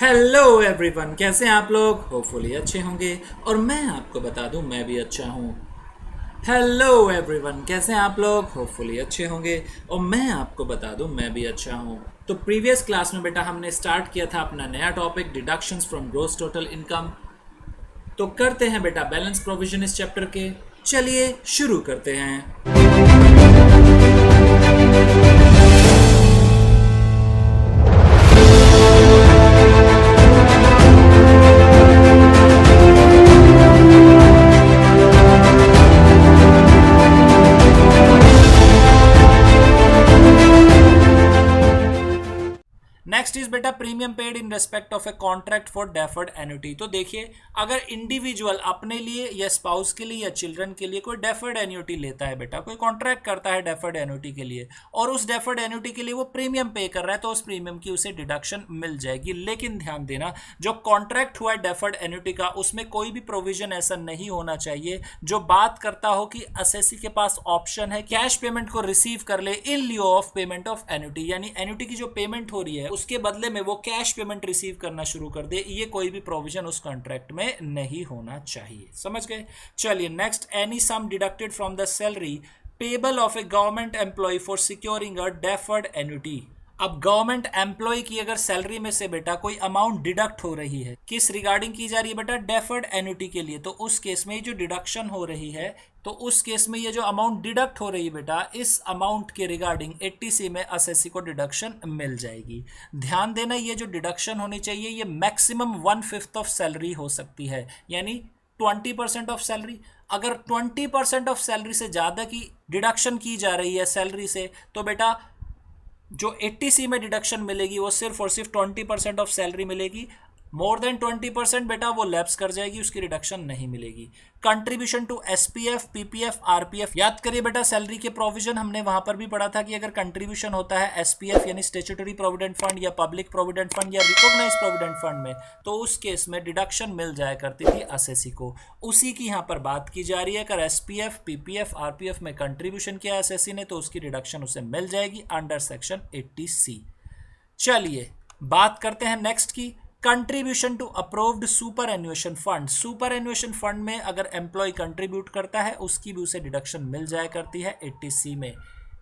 Hello everyone, कैसे हैं आप लोग। होपफुली अच्छे होंगे और मैं आपको बता दूं मैं भी अच्छा हूं। हेलो एवरीवन, कैसे हैं आप लोग। होपफुली अच्छे होंगे और मैं आपको बता दूं मैं भी अच्छा हूं। तो प्रीवियस क्लास में बेटा हमने स्टार्ट किया था अपना नया topic deductions from gross total income. तो करते हैं बेटा बैलेंस प्रोविजन इस चैप्टर के। चलिए शुरू करते हैं। नेक्स्ट इज बेटा premium paid in respect of a contract for deferred annuity. तो देखिए, अगर इंडिविजुअल अपने लिए या स्पाउस के लिए या चिल्ड्रन के लिए कोई डेफर्ड एन्युटी लेता है बेटा, कोई कॉन्ट्रैक्ट करता है डेफर्ड एन्युटी के लिए और उस डेफर्ड एन्युटी के लिए वो प्रीमियम पे कर रहा है, तो उस प्रीमियम की उसे डिडक्शन मिल जाएगी। लेकिन ध्यान देना, जो कॉन्ट्रैक्ट हुआ है डेफर्ड एन्युटी का, उसमें कोई भी प्रोविजन ऐसा नहीं होना चाहिए जो बात करता हो कि असेसी के पास ऑप्शन है कैश पेमेंट को रिसीव कर ले in lieu of payment of annuity, यानी एन्युटी की जो पेमेंट हो रही है उसके बदले में वो कैश पेमेंट रिसीव करना शुरू कर दे। ये कोई भी प्रोविजन उस कॉन्ट्रैक्ट में नहीं होना चाहिए। समझ गए। चलिए next, any sum deducted from the salary payable of a government employ for securing a deferred annuity. अब गवर्नमेंट एम्प्लॉय की अगर सैलरी में से बेटा कोई अमाउंट डिडक्ट हो रही है, किस रिगार्डिंग की जा रही है बेटा, डेफर्ड एन्युटी के लिए, तो उस केस में जो डिडक्शन हो रही है, तो उस केस में ये जो अमाउंट डिडक्ट हो रही है बेटा, इस अमाउंट के रिगार्डिंग 80C में असेसी को डिडक्शन मिल जाएगी। ध्यान देना, ये जो डिडक्शन होनी चाहिए ये मैक्सिमम 1/5 ऑफ सैलरी हो सकती है, यानी 20% ऑफ सैलरी। अगर 20% ऑफ सैलरी से ज़्यादा की डिडक्शन की जा रही है सैलरी से, तो बेटा जो 80C में डिडक्शन मिलेगी वो सिर्फ और सिर्फ 20% ऑफ सैलरी मिलेगी। मोर देन 20% बेटा वो लैप्स कर जाएगी, उसकी रिडक्शन नहीं मिलेगी। Contribution to SPF, PPF, RPF, याद करिए बेटा सैलरी के प्रोविजन हमने वहां पर भी पढ़ा था कि अगर कंट्रीब्यूशन होता है एसपीएफ यानी स्टेचुटरी प्रोविडेंट फंड या पब्लिक प्रोविडेंट फंड या रिकॉग्नाइज्ड प्रोविडेंट फंड में, तो उस केस में डिडक्शन मिल जाया करती थी असेसी को। उसी की यहाँ पर बात की जा रही है। अगर एसपीएफ, पीपीएफ, आरपीएफ में कंट्रीब्यूशन किया एसएससी ने, तो उसकी रिडक्शन उसे मिल जाएगी अंडर सेक्शन 80C। चलिए बात करते हैं नेक्स्ट की, contribution to approved superannuation fund. Superannuation fund में अगर एम्प्लॉय कंट्रीब्यूट करता है उसकी भी उसे डिडक्शन मिल जाया करती है 80C में।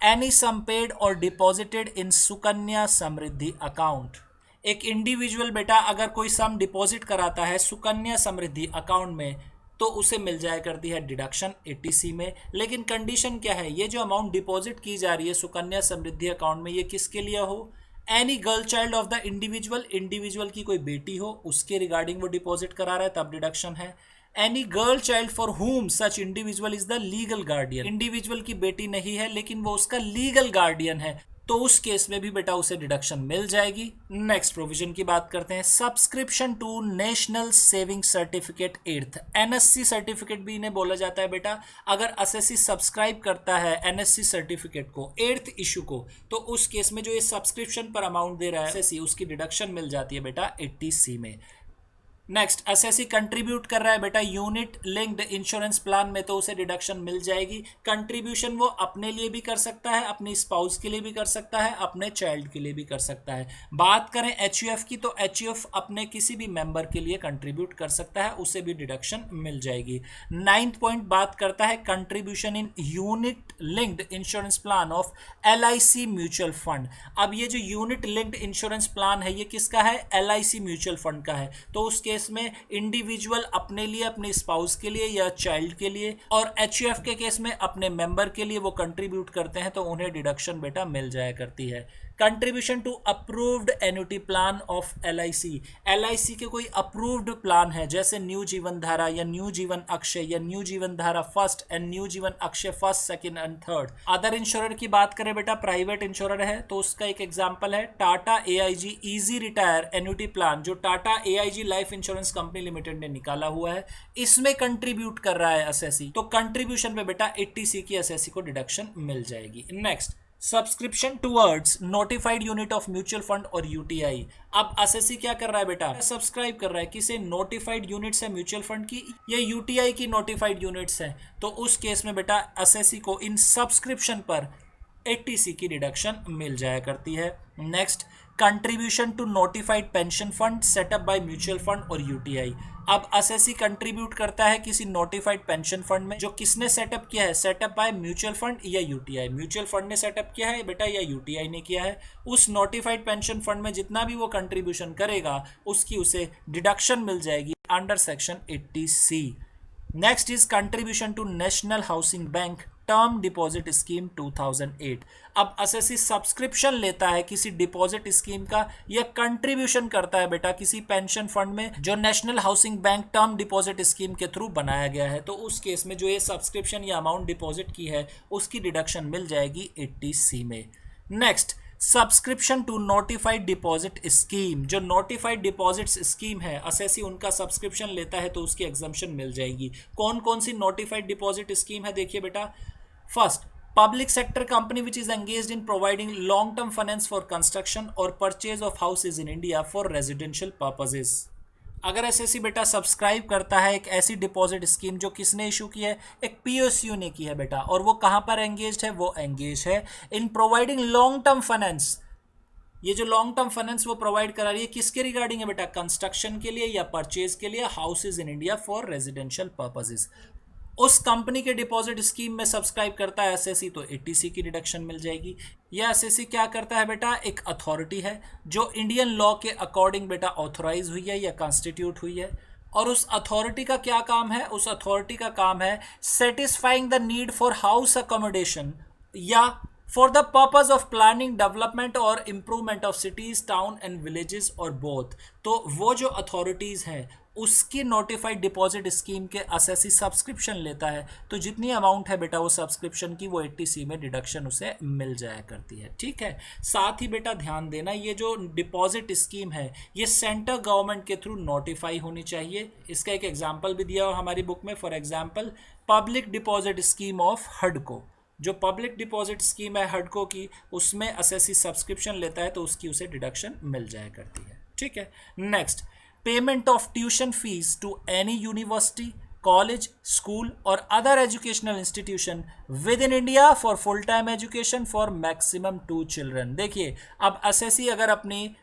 एनी सम पेड और deposited in Sukanya Samriddhi account. एक इंडिविजुअल बेटा अगर कोई सम डिपॉजिट कराता है सुकन्या समृद्धि अकाउंट में, तो उसे मिल जाया करती है डिडक्शन 80C में। लेकिन कंडीशन क्या है, ये जो अमाउंट डिपॉजिट की जा रही है सुकन्या समृद्धि अकाउंट में, ये किसके लिए हो, any girl child of the individual, individual की कोई बेटी हो उसके रिगार्डिंग वो डिपॉजिट करा रहा है तब डिडक्शन है। एनी गर्ल चाइल्ड फॉर हुम such individual is the legal guardian, individual की बेटी नहीं है लेकिन वो उसका लीगल गार्डियन है, तो उस केस में भी बेटा उसे डिडक्शन मिल जाएगी। नेक्स्ट प्रोविजन की बात करते हैं, subscription to national saving certificate 8th, NSC certificate भी इन्हें बोला जाता है बेटा। अगर एसएससी सब्सक्राइब करता है एनएससी सर्टिफिकेट को 8th इशू को, तो उस केस में जो ये सब्सक्रिप्शन पर अमाउंट दे रहा है एसएससी, उसकी डिडक्शन मिल जाती है बेटा 80C में। नेक्स्ट, एसएससी कंट्रीब्यूट कर रहा है बेटा यूनिट लिंक्ड इंश्योरेंस प्लान में, तो उसे डिडक्शन मिल जाएगी। कंट्रीब्यूशन वो अपने लिए भी कर सकता है, अपनी स्पाउस के लिए भी कर सकता है, अपने चाइल्ड के लिए भी कर सकता है। बात करें एचयूएफ की, तो एचयूएफ अपने किसी भी मेंबर के लिए कंट्रीब्यूट कर सकता है, उसे भी डिडक्शन मिल जाएगी। 9th पॉइंट बात करता है contribution in unit linked insurance plan of LIC mutual fund. अब ये जो यूनिट लिंक्ड इंश्योरेंस प्लान है ये किसका है, एलआईसी म्यूचुअल फंड का है। तो उस केस में इंडिविजुअल अपने लिए, अपने स्पाउस के लिए या चाइल्ड के लिए, और एचयूएफ के केस में अपने मेंबर के लिए वो कंट्रीब्यूट करते हैं, तो उन्हें डिडक्शन बेटा मिल जाया करती है। Contribution to approved annuity plan of LIC, LIC के कोई अप्रूव्ड प्लान है जैसे न्यू जीवन धारा या न्यू जीवन अक्षय या न्यू जीवन धारा फर्स्ट एंड न्यू जीवन Akshay first, second and third. Other insurer की बात करें बेटा, प्राइवेट इंश्योरर है तो उसका एक एग्जांपल है Tata AIG easy retire annuity plan, जो Tata AIG life insurance company limited ने निकाला हुआ है। इसमें कंट्रीब्यूट कर रहा है एसएससी, तो कंट्रीब्यूशन पे बेटा 80C की एसएससी को डिडक्शन मिल जाएगी। Next, subscription towards notified unit of mutual fund और यूटीआई। अब एसएससी क्या कर रहा है बेटा, सब्सक्राइब कर रहा है किसे, नोटिफाइड यूनिट्स है म्यूचुअल फंड की या यूटीआई की नोटिफाइड यूनिट्स है, तो उस केस में बेटा एसएससी को इन सब्सक्रिप्शन पर 80C की डिडक्शन मिल जाया करती है। Next, contribution to notified pension fund setup by mutual fund और यूटीआई। अब एसएससी कंट्रीब्यूट करता है किसी नोटिफाइड पेंशन फंड में, जो किसने सेटअप किया है, सेटअप बाय म्यूचुअल फंड या यूटीआई। म्यूचुअल फंड ने सेटअप किया है बेटा या यूटीआई ने किया है। उस नोटिफाइड पेंशन फंड में जितना भी वो कंट्रीब्यूशन करेगा उसकी उसे डिडक्शन मिल जाएगी under section 80C। Next is contribution to national housing bank term deposit scheme 2008। अब एसएससी सब्सक्रिप्शन लेता है किसी डिपॉजिट स्कीम का या कंट्रीब्यूशन करता है बेटा किसी पेंशन फंड में जो national housing bank term deposit scheme के थ्रू बनाया गया है, तो उस केस में जो ये सब्सक्रिप्शन या अमाउंट डिपॉजिट की है उसकी डिडक्शन मिल जाएगी 80C में। Next, subscription to notified deposit scheme. जो नोटिफाइड डिपॉजिट स्कीम है एसएससी उनका सब्सक्रिप्शन लेता है तो उसकी एग्जम्पशन मिल जाएगी। कौन कौन सी नोटिफाइड डिपॉजिट स्कीम है देखिए बेटा। First, public sector company which is engaged in providing long term finance for construction or purchase of houses in India for residential purposes। अगर एसएससी बेटा सब्सक्राइब करता है एक ऐसी डिपॉजिट स्कीम जो किसने इशू की है, एक पीएसयू ने की है बेटा, और वो कहां पर एंगेज्ड है, वो एंगेज है in providing long term finance. ये जो लॉन्ग टर्म फाइनेंस वो प्रोवाइड करा रही है किसके रिगार्डिंग है बेटा, कंस्ट्रक्शन के लिए या परचेज के लिए houses in India for residential purposes. उस कंपनी के डिपॉजिट स्कीम में सब्सक्राइब करता है एसएससी तो 80C की डिडक्शन मिल जाएगी। यह एसएससी क्या करता है बेटा, एक अथॉरिटी है जो इंडियन लॉ के अकॉर्डिंग बेटा ऑथोराइज हुई है या कॉन्स्टिट्यूट हुई है, और उस अथॉरिटी का क्या काम है, उस अथॉरिटी का काम है satisfying the need for house accommodation या for the purpose of planning development और improvement of cities town and villages और बोथ। तो वो जो अथॉरिटीज़ हैं उसकी नोटिफाइड डिपॉजिट स्कीम के एसएससी सब्सक्रिप्शन लेता है, तो जितनी अमाउंट है बेटा वो सब्सक्रिप्शन की वो 80C में डिडक्शन उसे मिल जाया करती है। ठीक है, साथ ही बेटा ध्यान देना ये जो डिपॉजिट स्कीम है ये सेंट्रल गवर्नमेंट के थ्रू नोटिफाई होनी चाहिए। इसका एक एग्जाम्पल भी दिया हुआ हमारी बुक में, for example public deposit scheme of हडको। जो पब्लिक डिपॉजिट स्कीम है हडको की, उसमें एसएससी सब्सक्रिप्शन लेता है तो उसकी उसे डिडक्शन मिल जाया करती है। ठीक है, next, payment of tuition fees to any university, college, school और other educational institution within India for full time education for maximum 2 children. देखिए, अब एसएससी अगर अपनी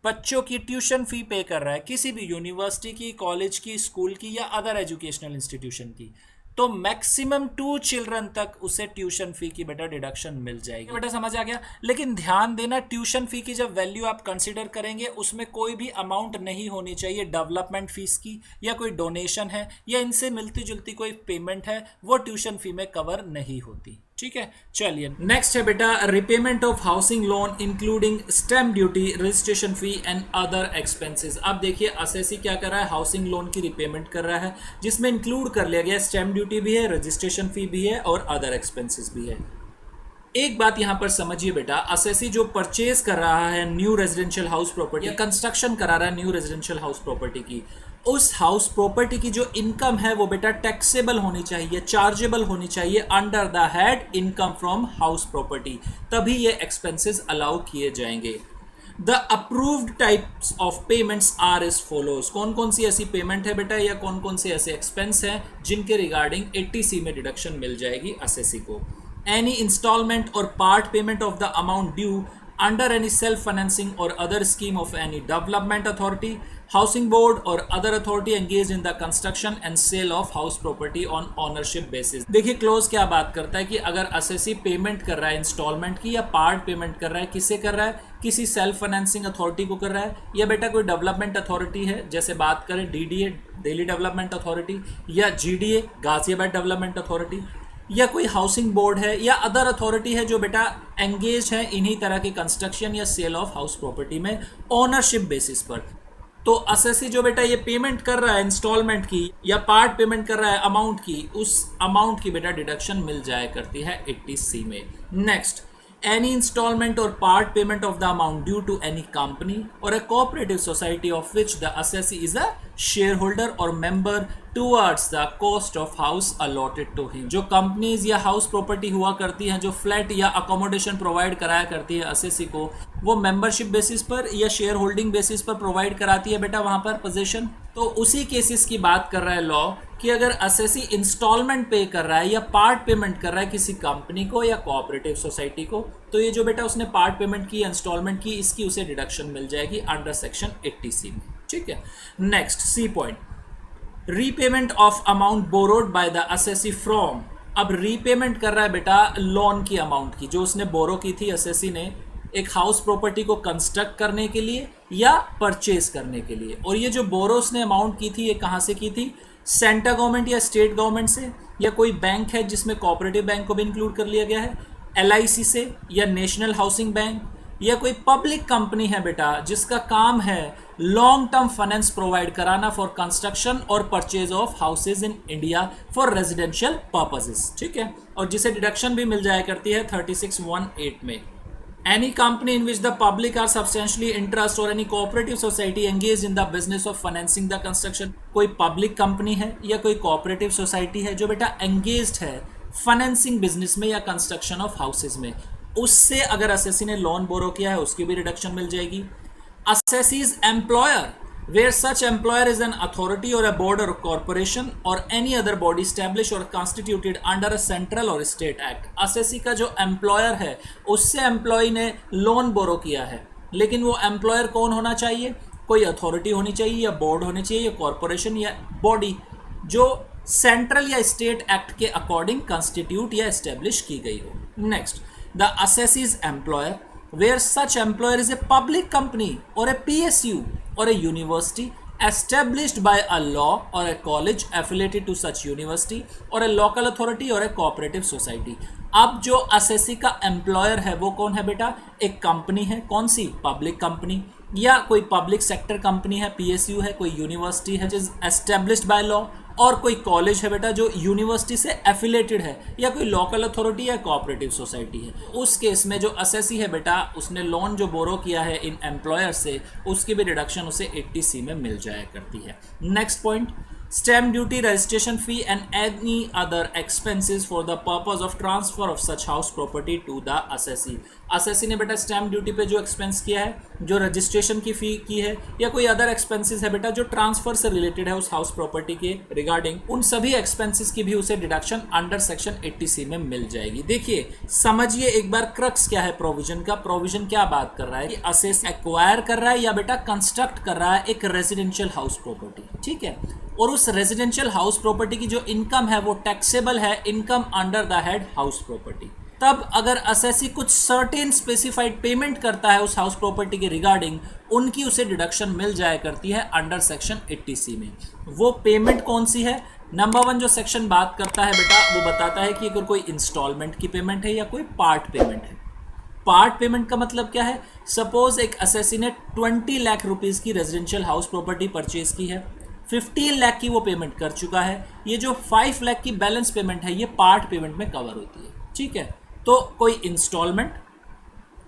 बच्चों की ट्यूशन फी पे कर रहा है किसी भी यूनिवर्सिटी की, कॉलेज की, स्कूल की या अदर एजुकेशनल इंस्टीट्यूशन की, तो मैक्सिमम 2 चिल्ड्रन तक उसे ट्यूशन फी की बेटा डिडक्शन मिल जाएगी। बेटा समझ आ गया। लेकिन ध्यान देना, ट्यूशन फी की जब वैल्यू आप कंसीडर करेंगे उसमें कोई भी अमाउंट नहीं होनी चाहिए डेवलपमेंट फीस की, या कोई डोनेशन है या इनसे मिलती जुलती कोई पेमेंट है, वो ट्यूशन फी में कवर नहीं होती। ठीक है, चलिए नेक्स्ट है बेटा repayment of housing loan including stamp duty, registration fee and other expenses. अब देखिए एसएससी क्या कर रहा है, हाउसिंग लोन की रिपेमेंट कर रहा है जिसमें इंक्लूड कर लिया गया स्टैम्प ड्यूटी भी है, रजिस्ट्रेशन फी भी है और अदर एक्सपेंसेस भी है। एक बात यहां पर समझिए बेटा, एसएससी जो परचेज कर रहा है न्यू रेजिडेंशियल हाउस प्रॉपर्टी या कंस्ट्रक्शन करा रहा है न्यू रेजिडेंशियल हाउस प्रॉपर्टी की, उस हाउस प्रॉपर्टी की जो इनकम है वो बेटा टैक्सेबल होनी चाहिए, चार्जेबल होनी चाहिए under the head income from house property, तभी ये एक्सपेंसेस अलाउ किए जाएंगे। The approved types of payments are as follows. कौन कौन सी ऐसी पेमेंट है बेटा या कौन कौन से ऐसे एक्सपेंस हैं जिनके रिगार्डिंग 80C में डिडक्शन मिल जाएगी एसएससी को। एनी इंस्टॉलमेंट और part payment of the amount due under any self-financing or other scheme of any development authority, housing board or other authority engaged in the construction and sale of house property on ownership basis। देखिए close क्या बात करता है कि अगर SSC payment कर रहा है इंस्टॉलमेंट की या पार्ट पेमेंट कर रहा है, किससे कर रहा है, किसी सेल्फ फाइनेंसिंग अथॉरिटी को कर रहा है, या बेटा कोई डेवलपमेंट अथॉरिटी है, जैसे बात करें डीडीए दिल्ली डेवलपमेंट अथॉरिटी या जीडीए गाजियाबाद डेवलपमेंट अथॉरिटी, या कोई हाउसिंग बोर्ड है या अदर अथॉरिटी है जो बेटा एंगेज है इन्हीं तरह के कंस्ट्रक्शन या सेल ऑफ हाउस प्रॉपर्टी में ऑनरशिप बेसिस पर, तो एसएससी जो बेटा ये पेमेंट कर रहा है इंस्टॉलमेंट की या पार्ट पेमेंट कर रहा है अमाउंट की, उस अमाउंट की बेटा डिडक्शन मिल जाया करती है 80C में। Next, any installment or part payment of the amount due to any company or a cooperative society of which the assessee is a shareholder or member towards the cost of house allotted to him। जो companies या house property हुआ करती हैं जो flat या accommodation provide कराया करती है एसएससी को, वो मेंबरशिप बेसिस पर या शेयर होल्डिंग बेसिस पर प्रोवाइड कराती है बेटा वहां पर पोजीशन, तो उसी केसेस की बात कर रहा है लॉ कि अगर असेसी इंस्टॉलमेंट पे कर रहा है या पार्ट पेमेंट कर रहा है किसी कंपनी को या कोऑपरेटिव सोसाइटी को, तो ये जो बेटा उसने पार्ट पेमेंट की, इंस्टॉलमेंट की, इसकी उसे डिडक्शन मिल जाएगी अंडर सेक्शन 80C में। ठीक है, next C point, repayment of amount borrowed by the assessee from. अब रीपेमेंट कर रहा है बेटा लोन की अमाउंट की जो उसने बोरो की थी असेसी ने एक हाउस प्रॉपर्टी को कंस्ट्रक्ट करने के लिए या परचेज करने के लिए। और ये जो बोरो उसने अमाउंट की थी ये कहाँ से की थी? सेंट्रल गवर्नमेंट या स्टेट गवर्नमेंट से, या कोई बैंक है जिसमें कोऑपरेटिव बैंक को भी इंक्लूड कर लिया गया है, LIC से, या नेशनल हाउसिंग बैंक, या कोई पब्लिक कंपनी है बेटा जिसका काम है लॉन्ग टर्म फाइनेंस प्रोवाइड कराना फॉर कंस्ट्रक्शन और purchase of houses in India for residential purposes. ठीक है, और जिसे डिडक्शन भी मिल जाया करती है 36(1)(8) में। Any company in which the public are substantially interest or any cooperative society engaged in the business of financing the construction। कोई पब्लिक कंपनी है या कोई कोऑपरेटिव सोसाइटी है जो बेटा एंगेज्ड है फाइनेंसिंग बिजनेस में या कंस्ट्रक्शन ऑफ हाउसेज में, उससे अगर असेसी ने लोन बोरो किया है उसकी भी रिडक्शन मिल जाएगी। Assessees employer where such employer is an authority or a board or corporation or any other body established or constituted under a central or state act। Assessee का जो एम्प्लॉयर है उससे एम्प्लॉय ने लोन बोरो किया है, लेकिन वो एम्प्लॉयर कौन होना चाहिए? कोई अथॉरिटी होनी चाहिए या बोर्ड होनी चाहिए या कॉरपोरेशन या बॉडी जो सेंट्रल या स्टेट एक्ट के अकॉर्डिंग कंस्टिट्यूट या एस्टेब्लिश की गई हो। Next, the assessees employer where such employer is a public company or a PSU or a university established by a law or a college affiliated to such university or a local authority or a cooperative society। अब जो assessee का employer है वो कौन है बेटा? एक company है, कौन सी? पब्लिक कंपनी, या कोई पब्लिक सेक्टर कंपनी है, PSU है, कोई यूनिवर्सिटी है जिस एस्टेब्लिश्ड बाय लॉ, और कोई कॉलेज है बेटा जो यूनिवर्सिटी से एफिलेटेड है, या कोई लोकल अथॉरिटी या कोऑपरेटिव सोसाइटी है। उस केस में जो असेसी है बेटा उसने लोन जो बोरो किया है इन एम्प्लॉयर से उसकी भी रिडक्शन उसे 80C में मिल जाया करती है। Next point, stamp duty, registration fee and any other expenses for the purpose of transfer of such house property to the assessee. Assessee ने बेटा स्टैम्प ड्यूटी पे जो एक्सपेंस किया है, जो रजिस्ट्रेशन की फी की है, या कोई अदर एक्सपेंसेस है बेटा जो ट्रांसफर से रिलेटेड है उस हाउस प्रॉपर्टी के रिगार्डिंग, उन सभी एक्सपेंसेस की भी उसे डिडक्शन अंडर सेक्शन 80C में मिल जाएगी। देखिए समझिए एक बार क्रक्स क्या है प्रोविजन का। प्रोविजन क्या बात कर रहा है कि असेसी एक्वायर कर रहा है या बेटा कंस्ट्रक्ट कर रहा है एक रेजिडेंशियल हाउस प्रॉपर्टी। ठीक है, और उस रेजिडेंशियल हाउस प्रॉपर्टी की जो इनकम है वो टैक्सेबल है income under the head house property. तब अगर असेसी कुछ सर्टेन स्पेसिफाइड पेमेंट करता है उस हाउस प्रॉपर्टी के रिगार्डिंग, उनकी उसे डिडक्शन मिल जाया करती है अंडर सेक्शन 80C में। वो पेमेंट कौन सी है? नंबर 1 जो सेक्शन बात करता है बेटा वो बताता है कि अगर कोई इंस्टॉलमेंट की पेमेंट है या कोई पार्ट पेमेंट है। पार्ट पेमेंट का मतलब क्या है? सपोज एक असेसी ने 20 लाख रुपीज़ की रेजिडेंशियल हाउस प्रॉपर्टी परचेज की है, 15 लाख की वो पेमेंट कर चुका है, ये जो 5 लाख की बैलेंस पेमेंट है ये पार्ट पेमेंट में कवर होती है। ठीक है, तो कोई इंस्टॉलमेंट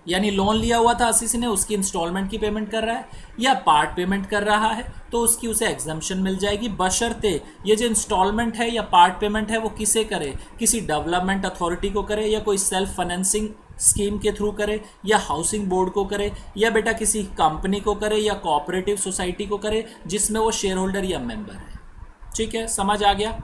यानी लोन लिया हुआ था असेसी ने उसकी इंस्टॉलमेंट की पेमेंट कर रहा है या पार्ट पेमेंट कर रहा है तो उसकी उसे एग्जम्पशन मिल जाएगी, बशर्ते ये जो इंस्टॉलमेंट है या पार्ट पेमेंट है वो किसे करे? किसी डेवलपमेंट अथॉरिटी को करे, या कोई सेल्फ फाइनेंसिंग स्कीम के थ्रू करे, या हाउसिंग बोर्ड को करे, या बेटा किसी कंपनी को करे, या कोऑपरेटिव सोसाइटी को करे जिसमें वो शेयर होल्डर या मेंबर है। ठीक है, समझ आ गया।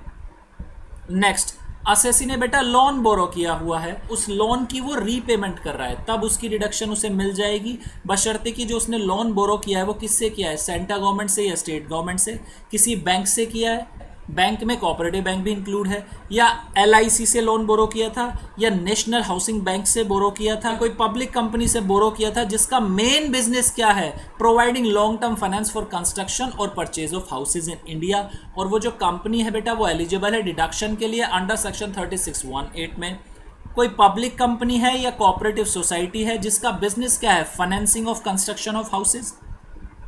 नेक्स्ट, असेसी ने बेटा लोन बोरो किया हुआ है, उस लोन की वो रीपेमेंट कर रहा है, तब उसकी रिडक्शन उसे मिल जाएगी बशर्ते कि जो उसने लोन बोरो किया है वो किससे किया है? सेंट्रल गवर्नमेंट से या स्टेट गवर्नमेंट से, किसी बैंक से किया है, बैंक में कोऑपरेटिव बैंक भी इंक्लूड है, या LIC से लोन बोरो किया था, या नेशनल हाउसिंग बैंक से बोरो किया था, कोई पब्लिक कंपनी से बोरो किया था जिसका मेन बिजनेस क्या है? Providing long term finance for construction और purchase of houses in India. और वो जो कंपनी है बेटा वो एलिजिबल है डिडक्शन के लिए अंडर सेक्शन 36(1)(8) में। कोई पब्लिक कंपनी है या कोऑपरेटिव सोसाइटी है जिसका बिजनेस क्या है? Financing of construction of houses.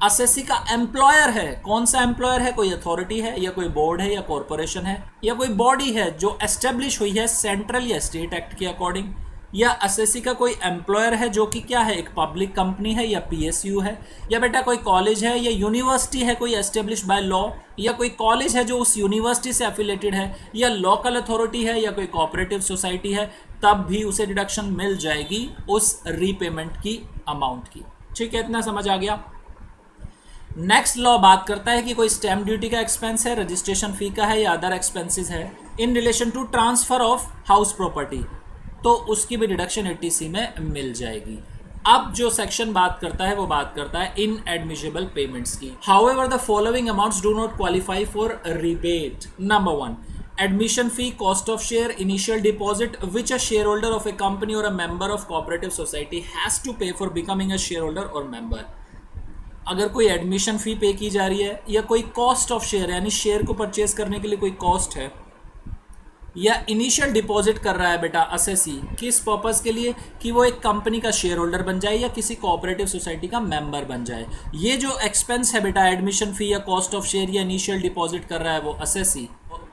Assessee का एम्प्लॉयर है, कौन सा एम्प्लॉयर है? कोई अथॉरिटी है या कोई बोर्ड है या कॉरपोरेशन है या कोई बॉडी है जो एस्टेब्लिश हुई है सेंट्रल या स्टेट एक्ट के अकॉर्डिंग, या असेसी का कोई एम्प्लॉयर है जो कि क्या है? एक पब्लिक कंपनी है या PSU है, या बेटा कोई कॉलेज है या यूनिवर्सिटी है कोई एस्टेब्लिश बाय लॉ, या कोई कॉलेज है जो उस यूनिवर्सिटी से एफिलेटेड है, या लोकल अथॉरिटी है या कोई कोऑपरेटिव सोसाइटी है, तब भी उसे डिडक्शन मिल जाएगी उस रीपेमेंट की अमाउंट की। ठीक है, इतना समझ आ गया। नेक्स्ट लॉ बात करता है कि कोई स्टैम्प ड्यूटी का एक्सपेंस है, रजिस्ट्रेशन फी का है या अदर एक्सपेंसेस है in relation to transfer of house property, तो उसकी भी डिडक्शन 80C में मिल जाएगी। अब जो सेक्शन बात करता है वो बात करता है इन एडमिसिबल पेमेंट्स की। However the following amounts do not qualify for rebate. Number 1, admission fee, cost of share, initial deposit which a shareholder of a company or a member of cooperative society has to pay for becoming a shareholder or member। अगर कोई admission fee पे की जा रही है या कोई cost of share यानी शेयर को परचेज करने के लिए कोई कॉस्ट है, या इनिशियल डिपॉजिट कर रहा है बेटा असेसी, किस पर्पस के लिए कि वो एक कंपनी का शेयर होल्डर बन जाए या किसी कोऑपरेटिव सोसाइटी का मेंबर बन जाए। ये जो एक्सपेंस है बेटा एडमिशन फी या कॉस्ट ऑफ शेयर या इनिशियल डिपॉजिट कर रहा है वो असेसी,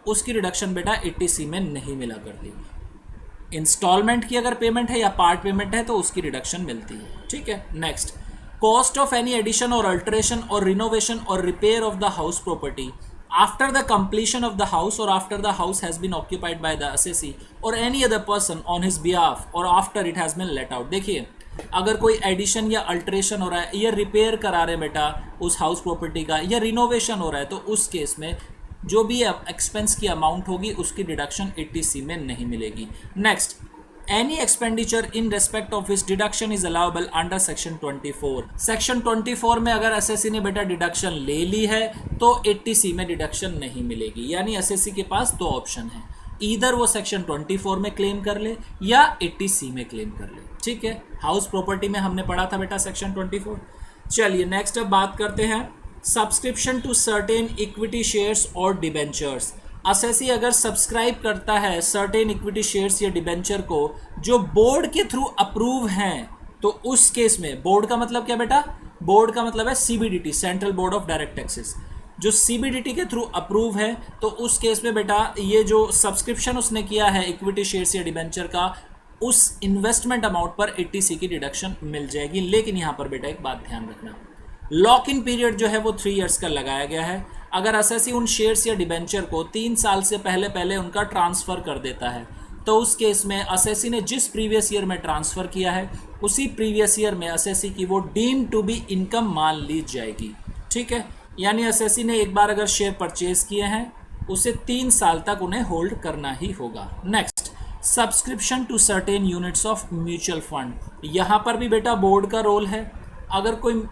उसकी रिडक्शन बेटा 80C में नहीं मिला करती। इंस्टॉलमेंट की अगर पेमेंट है या पार्ट पेमेंट है तो उसकी रिडक्शन मिलती है। ठीक है, next, cost of any addition और अल्टरेशन और रिनोवेशन और repair of the house property after the completion of the house or after the house has been occupied by the assessee or any other person on his behalf or after it has been let out। देखिए, अगर कोई addition या alteration हो रहा है या repair करा रहे बेटा उस हाउस प्रॉपर्टी का या रिनोवेशन हो रहा है, तो उस केस में जो भी एक्सपेंस की अमाउंट होगी उसकी डिडक्शन 80C में नहीं मिलेगी। Next, any expenditure in respect of his deduction is allowable under section 24। Section 24 में अगर एसएससी ने बेटा डिडक्शन ले ली है तो 80C में डिडक्शन नहीं मिलेगी। यानी एसएससी के पास दो ऑप्शन है, ईदर वो सेक्शन 24 में क्लेम कर ले या 80C में क्लेम कर ले। ठीक है, हाउस प्रॉपर्टी में हमने पढ़ा था बेटा सेक्शन 24। चलिए नेक्स्ट अब बात करते हैं subscription to certain equity shares और डिबेंचर्स। असेसी अगर सब्सक्राइब करता है सर्टेन इक्विटी शेयर्स या डिबेंचर को जो बोर्ड के थ्रू अप्रूव हैं, तो उस केस में बोर्ड का मतलब क्या बेटा, बोर्ड का मतलब है CBDT, central board of direct taxes, जो CBDT के थ्रू अप्रूव है, तो उस केस में बेटा ये जो सब्सक्रिप्शन उसने किया है इक्विटी शेयर्स या डिबेंचर का, उस इन्वेस्टमेंट अमाउंट पर 80C की डिडक्शन मिल जाएगी। लेकिन यहाँ पर बेटा एक बात ध्यान रखना, लॉक इन पीरियड जो है वो 3 इयर्स का लगाया गया है। अगर असेसी उन शेयर्स या डिबेंचर को 3 साल से पहले उनका ट्रांसफ़र कर देता है, तो उस केस में असेसी ने जिस प्रीवियस ईयर में ट्रांसफ़र किया है उसी प्रीवियस ईयर में असेसी की वो डीम टू बी इनकम मान ली जाएगी। ठीक है, यानी असेसी ने एक बार अगर शेयर परचेज किए हैं उसे 3 साल तक उन्हें होल्ड करना ही होगा। Next, subscription to certain units of mutual fund. यहाँ पर भी बेटा बोर्ड का रोल है। अगर कोई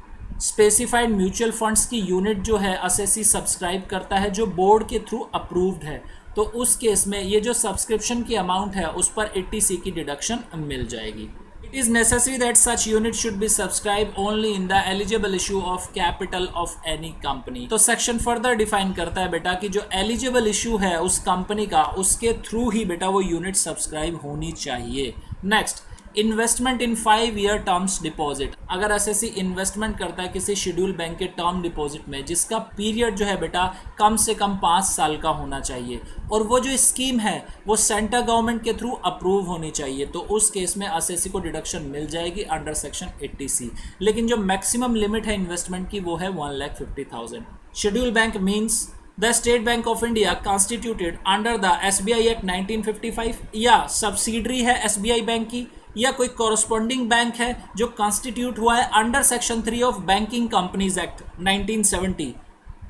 स्पेसिफाइड म्यूचुअल फंड्स की यूनिट जो है असेसी सब्सक्राइब करता है जो बोर्ड के थ्रू अप्रूव्ड है, तो उस केस में ये जो सब्सक्रिप्शन की अमाउंट है उस पर 80C की डिडक्शन मिल जाएगी। It is necessary that such unit should be subscribe only in the eligible issue of capital of any company. तो सेक्शन फर्दर डिफाइन करता है बेटा कि जो एलिजिबल इशू है उस कंपनी का, उसके थ्रू ही बेटा वो यूनिट सब्सक्राइब होनी चाहिए। नेक्स्ट, इन्वेस्टमेंट इन 5 ईयर टर्म्स डिपॉजिट। अगर एसएससी इन्वेस्टमेंट करता है किसी शेड्यूल बैंक के टर्म डिपॉजिट में जिसका पीरियड जो है बेटा कम से कम 5 साल का होना चाहिए और वो जो स्कीम है वो सेंट्रल गवर्नमेंट के थ्रू अप्रूव होनी चाहिए, तो उस केस में एसएससी को डिडक्शन मिल जाएगी अंडर सेक्शन 80C। लेकिन जो मैक्सिमम लिमिट है इन्वेस्टमेंट की वो है 1,50,000। Schedule bank means the state bank of India constituted under the SBI act 1955 या सब्सिडरी है SBI बैंक की, या कोई कॉरस्पॉन्डिंग बैंक है जो कॉन्स्टिट्यूट हुआ है under section 3 of banking companies act 1970,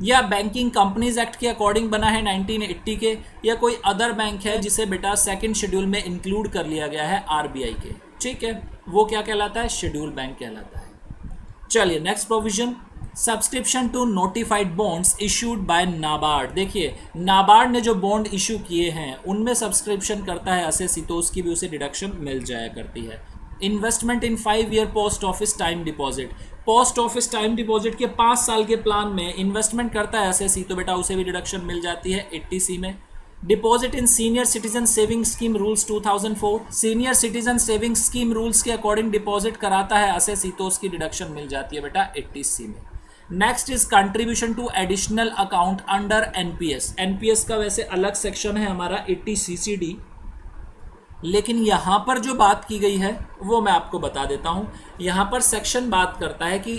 या बैंकिंग कंपनीज एक्ट के अकॉर्डिंग बना है 1980 के, या कोई अदर बैंक है जिसे बेटा सेकंड शेड्यूल में इंक्लूड कर लिया गया है RBI के। ठीक है, वो क्या कहलाता है, शेड्यूल बैंक कहलाता है। चलिए next provision, subscription to notified bonds issued by NABARD. देखिए, नाबार्ड ने जो बॉन्ड इशू किए हैं उनमें सब्सक्रिप्शन करता है एसएससी, तो उसकी भी उसे डिडक्शन मिल जाया करती है। इन्वेस्टमेंट इन 5 year post office time deposit. Post office time deposit के 5 साल के प्लान में इन्वेस्टमेंट करता है एसएससी, तो बेटा उसे भी डिडक्शन मिल जाती है 80C में। Deposit in senior citizen saving scheme rules 2004। Senior citizen saving scheme rules के अकॉर्डिंग डिपॉजिट कराता है एसएससी, तो उसकी डिडक्शन मिल जाती है बेटा 80C में। Next is contribution to additional account under NPS. NPS का वैसे अलग सेक्शन है हमारा 80CCD, लेकिन यहाँ पर जो बात की गई है वो मैं आपको बता देता हूँ। यहाँ पर सेक्शन बात करता है कि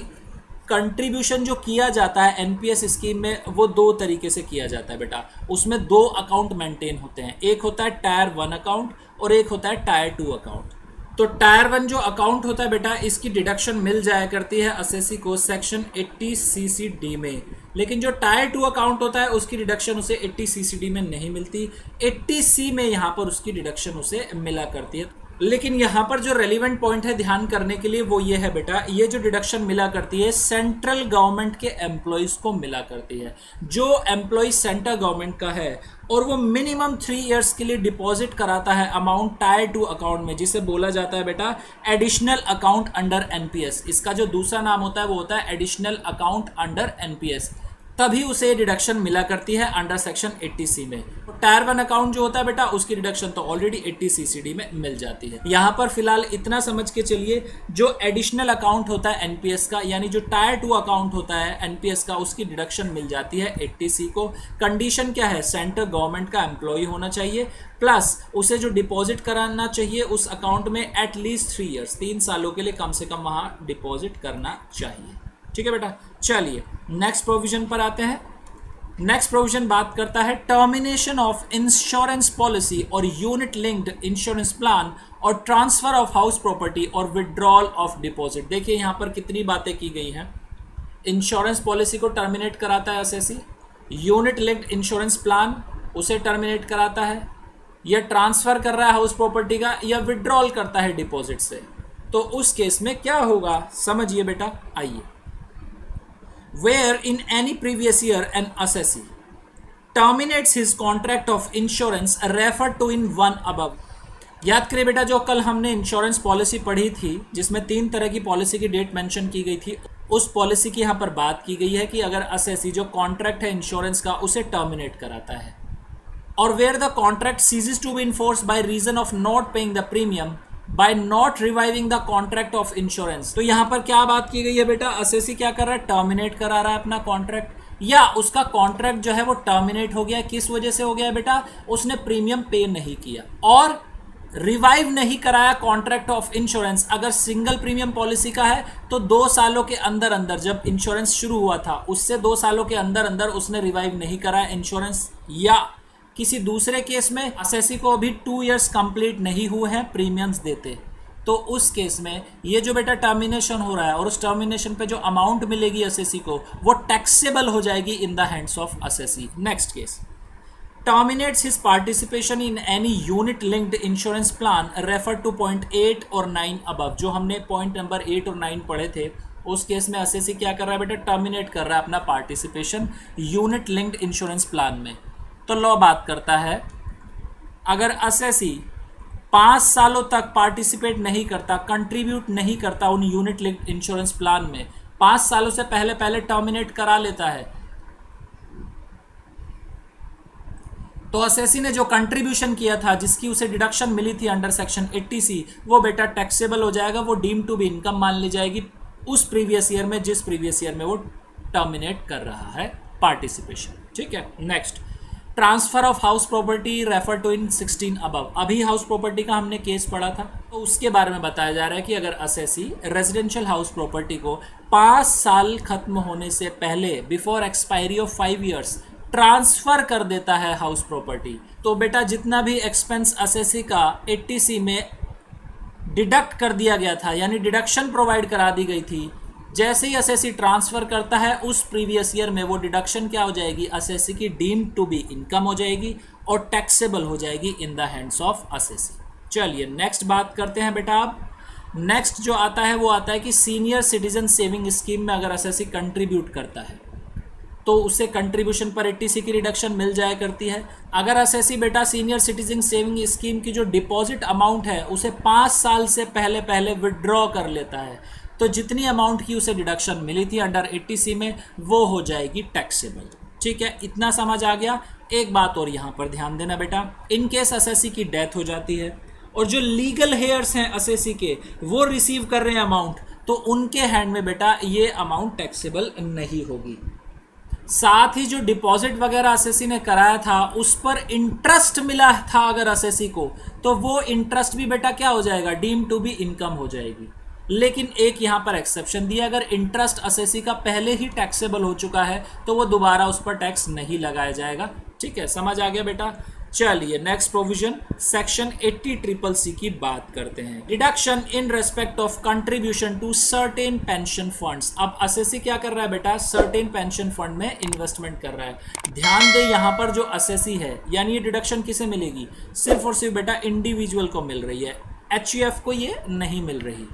कंट्रीब्यूशन जो किया जाता है एनपीएस स्कीम में वो 2 तरीके से किया जाता है बेटा। उसमें 2 अकाउंट मेंटेन होते हैं, एक होता है टायर 1 अकाउंट और एक होता है टायर 2 अकाउंट। तो टायर 1 जो अकाउंट होता है बेटा, इसकी डिडक्शन मिल जाया करती है असेसी को सेक्शन 80 CCD में, लेकिन जो टायर 2 अकाउंट होता है उसकी डिडक्शन उसे 80 CCD में नहीं मिलती, 80C में यहाँ पर उसकी डिडक्शन उसे मिला करती है। लेकिन यहाँ पर जो रेलिवेंट पॉइंट है ध्यान करने के लिए वो ये है बेटा, ये जो डिडक्शन मिला करती है सेंट्रल गवर्नमेंट के एम्प्लॉयज को मिला करती है। जो एम्प्लॉय सेंट्रल गवर्नमेंट का है और वो मिनिमम 3 इयर्स के लिए डिपॉजिट कराता है अमाउंट टायर 2 अकाउंट में, जिसे बोला जाता है बेटा एडिशनल अकाउंट अंडर एनपीएस। इसका जो दूसरा नाम होता है वो होता है एडिशनल अकाउंट अंडर एनपीएस, तभी उसे डिडक्शन मिला करती है अंडर सेक्शन 80C में। तो टायर 1 अकाउंट जो होता है बेटा उसकी डिडक्शन तो ऑलरेडी 80 CCD में मिल जाती है। यहाँ पर फिलहाल इतना समझ के चलिए, जो एडिशनल अकाउंट होता है एनपीएस का, यानी जो टायर 2 अकाउंट होता है एनपीएस का, उसकी डिडक्शन मिल जाती है 80C को। कंडीशन क्या है, सेंट्रल गवर्नमेंट का एम्प्लॉय होना चाहिए, प्लस उसे जो डिपॉजिट कराना चाहिए उस अकाउंट में एटलीस्ट 3 ईयर्स, 3 सालों के लिए कम से कम वहाँ डिपॉजिट करना चाहिए। ठीक है बेटा, चलिए नेक्स्ट प्रोविजन पर आते हैं। नेक्स्ट प्रोविजन बात करता है टर्मिनेशन ऑफ इंश्योरेंस पॉलिसी और यूनिट लिंक्ड इंश्योरेंस प्लान और ट्रांसफर ऑफ हाउस प्रॉपर्टी और विड्रॉल ऑफ डिपॉजिट। देखिए यहाँ पर कितनी बातें की गई हैं। इंश्योरेंस पॉलिसी को टर्मिनेट कराता है SSC, unit linked insurance plan उसे टर्मिनेट कराता है, या ट्रांसफर कर रहा है हाउस प्रॉपर्टी का, या विड्रॉल करता है डिपॉजिट से। तो उस केस में क्या होगा समझिए बेटा, आइए। Where in any previous year an assessee terminates his contract of insurance referred to in one above। याद करिए बेटा, जो कल हमने इंश्योरेंस पॉलिसी पढ़ी थी जिसमें 3 तरह की पॉलिसी की डेट मेंशन की गई थी, उस पॉलिसी की यहाँ पर बात की गई है कि अगर असेसी जो कॉन्ट्रैक्ट है इंश्योरेंस का उसे टर्मिनेट कराता है, और where the contract ceases to be in force by reason of not paying the premium by not reviving the contract of insurance. तो यहां पर क्या बात की गई है बेटा, असेसी क्या कर रहा है, टर्मिनेट करा रहा है अपना कॉन्ट्रैक्ट, या उसका कॉन्ट्रैक्ट जो है वो टर्मिनेट हो गया। किस वजह से हो गया बेटा, उसने प्रीमियम पे नहीं किया और रिवाइव नहीं कराया कॉन्ट्रैक्ट ऑफ इंश्योरेंस। अगर सिंगल प्रीमियम पॉलिसी का है तो 2 सालों के अंदर अंदर, जब इंश्योरेंस शुरू हुआ था उससे 2 सालों के अंदर अंदर उसने रिवाइव नहीं कराया इंश्योरेंस, या किसी दूसरे केस में असेसी को अभी 2 इयर्स कंप्लीट नहीं हुए हैं प्रीमियम्स देते, तो उस केस में ये जो बेटा टर्मिनेशन हो रहा है और उस टर्मिनेशन पे जो अमाउंट मिलेगी असेसी को वो टैक्सेबल हो जाएगी in the hands of assessee. Next case, terminates his participation in any unit linked insurance plan refer two point 8 और 9 अबव। जो हमने पॉइंट नंबर 8 और 9 पढ़े थे, उस केस में असेसी क्या कर रहा है बेटा, टर्मिनेट कर रहा है अपना participation unit linked insurance plan में। तो लॉ बात करता है, अगर असेसी 5 सालों तक पार्टिसिपेट नहीं करता, कंट्रीब्यूट नहीं करता उन यूनिट लिंक्ड इंश्योरेंस प्लान में, 5 सालों से पहले पहले टर्मिनेट करा लेता है, तो असेसी ने जो कंट्रीब्यूशन किया था जिसकी उसे डिडक्शन मिली थी अंडर सेक्शन 80C, वो बेटा टैक्सेबल हो जाएगा, वो डीम टू बी इनकम मान ली जाएगी उस प्रीवियस ईयर में जिस प्रीवियस ईयर में वो टर्मिनेट कर रहा है पार्टिसिपेशन। ठीक है, next, transfer of house property refer to in 16 above. अभी हाउस प्रॉपर्टी का हमने केस पढ़ा था, तो उसके बारे में बताया जा रहा है कि अगर असेसी रेजिडेंशियल हाउस प्रॉपर्टी को 5 साल खत्म होने से पहले, before expiry of 5 years, transfer कर देता है हाउस प्रॉपर्टी, तो बेटा जितना भी एक्सपेंस असेसी का 80C में डिडक्ट कर दिया गया था, यानी डिडक्शन प्रोवाइड करा दी गई थी, जैसे ही असेसी ट्रांसफर करता है उस प्रीवियस ईयर में वो डिडक्शन क्या हो जाएगी, असेसी की डीम टू बी इनकम हो जाएगी और टैक्सेबल हो जाएगी in the hands of assessee. चलिए नेक्स्ट बात करते हैं बेटा। अब नेक्स्ट जो आता है वो आता है कि सीनियर सिटीजन सेविंग स्कीम में अगर असेसी कंट्रीब्यूट करता है तो उसे कंट्रीब्यूशन पर 80C की रिडक्शन मिल जाया करती है। अगर असेसी बेटा सीनियर सिटीजन सेविंग स्कीम की जो डिपॉजिट अमाउंट है उसे 5 साल से पहले पहले विड्रॉ कर लेता है, तो जितनी अमाउंट की उसे डिडक्शन मिली थी अंडर 80C में वो हो जाएगी टैक्सेबल। ठीक है, इतना समझ आ गया। एक बात और यहाँ पर ध्यान देना बेटा, इन केस असेसी की डेथ हो जाती है और जो लीगल हेयर्स हैं असेसी के वो रिसीव कर रहे हैं अमाउंट, तो उनके हैंड में बेटा ये अमाउंट टैक्सेबल नहीं होगी। साथ ही जो डिपॉजिट वगैरह असेसी ने कराया था उस पर इंटरेस्ट मिला था अगर असेसी को, तो वो इंटरेस्ट भी बेटा क्या हो जाएगा, डीम टू बी इनकम हो जाएगी। लेकिन एक यहाँ पर एक्सेप्शन दिया, अगर इंटरेस्ट असेसी का पहले ही टैक्सेबल हो चुका है तो वो दोबारा उस पर टैक्स नहीं लगाया जाएगा। ठीक है, समझ आ गया बेटा। चलिए नेक्स्ट प्रोविजन सेक्शन 80CCC की बात करते हैं। Deduction in respect of contribution to certain pension funds. अब असेसी क्या कर रहा है बेटा, सर्टेन पेंशन फंड में इन्वेस्टमेंट कर रहा है। ध्यान दे यहाँ पर जो असेसी है यानी ये डिडक्शन किसे मिलेगी, सिर्फ और सिर्फ बेटा इंडिविजुअल को मिल रही है, HUF को ये नहीं मिल रही।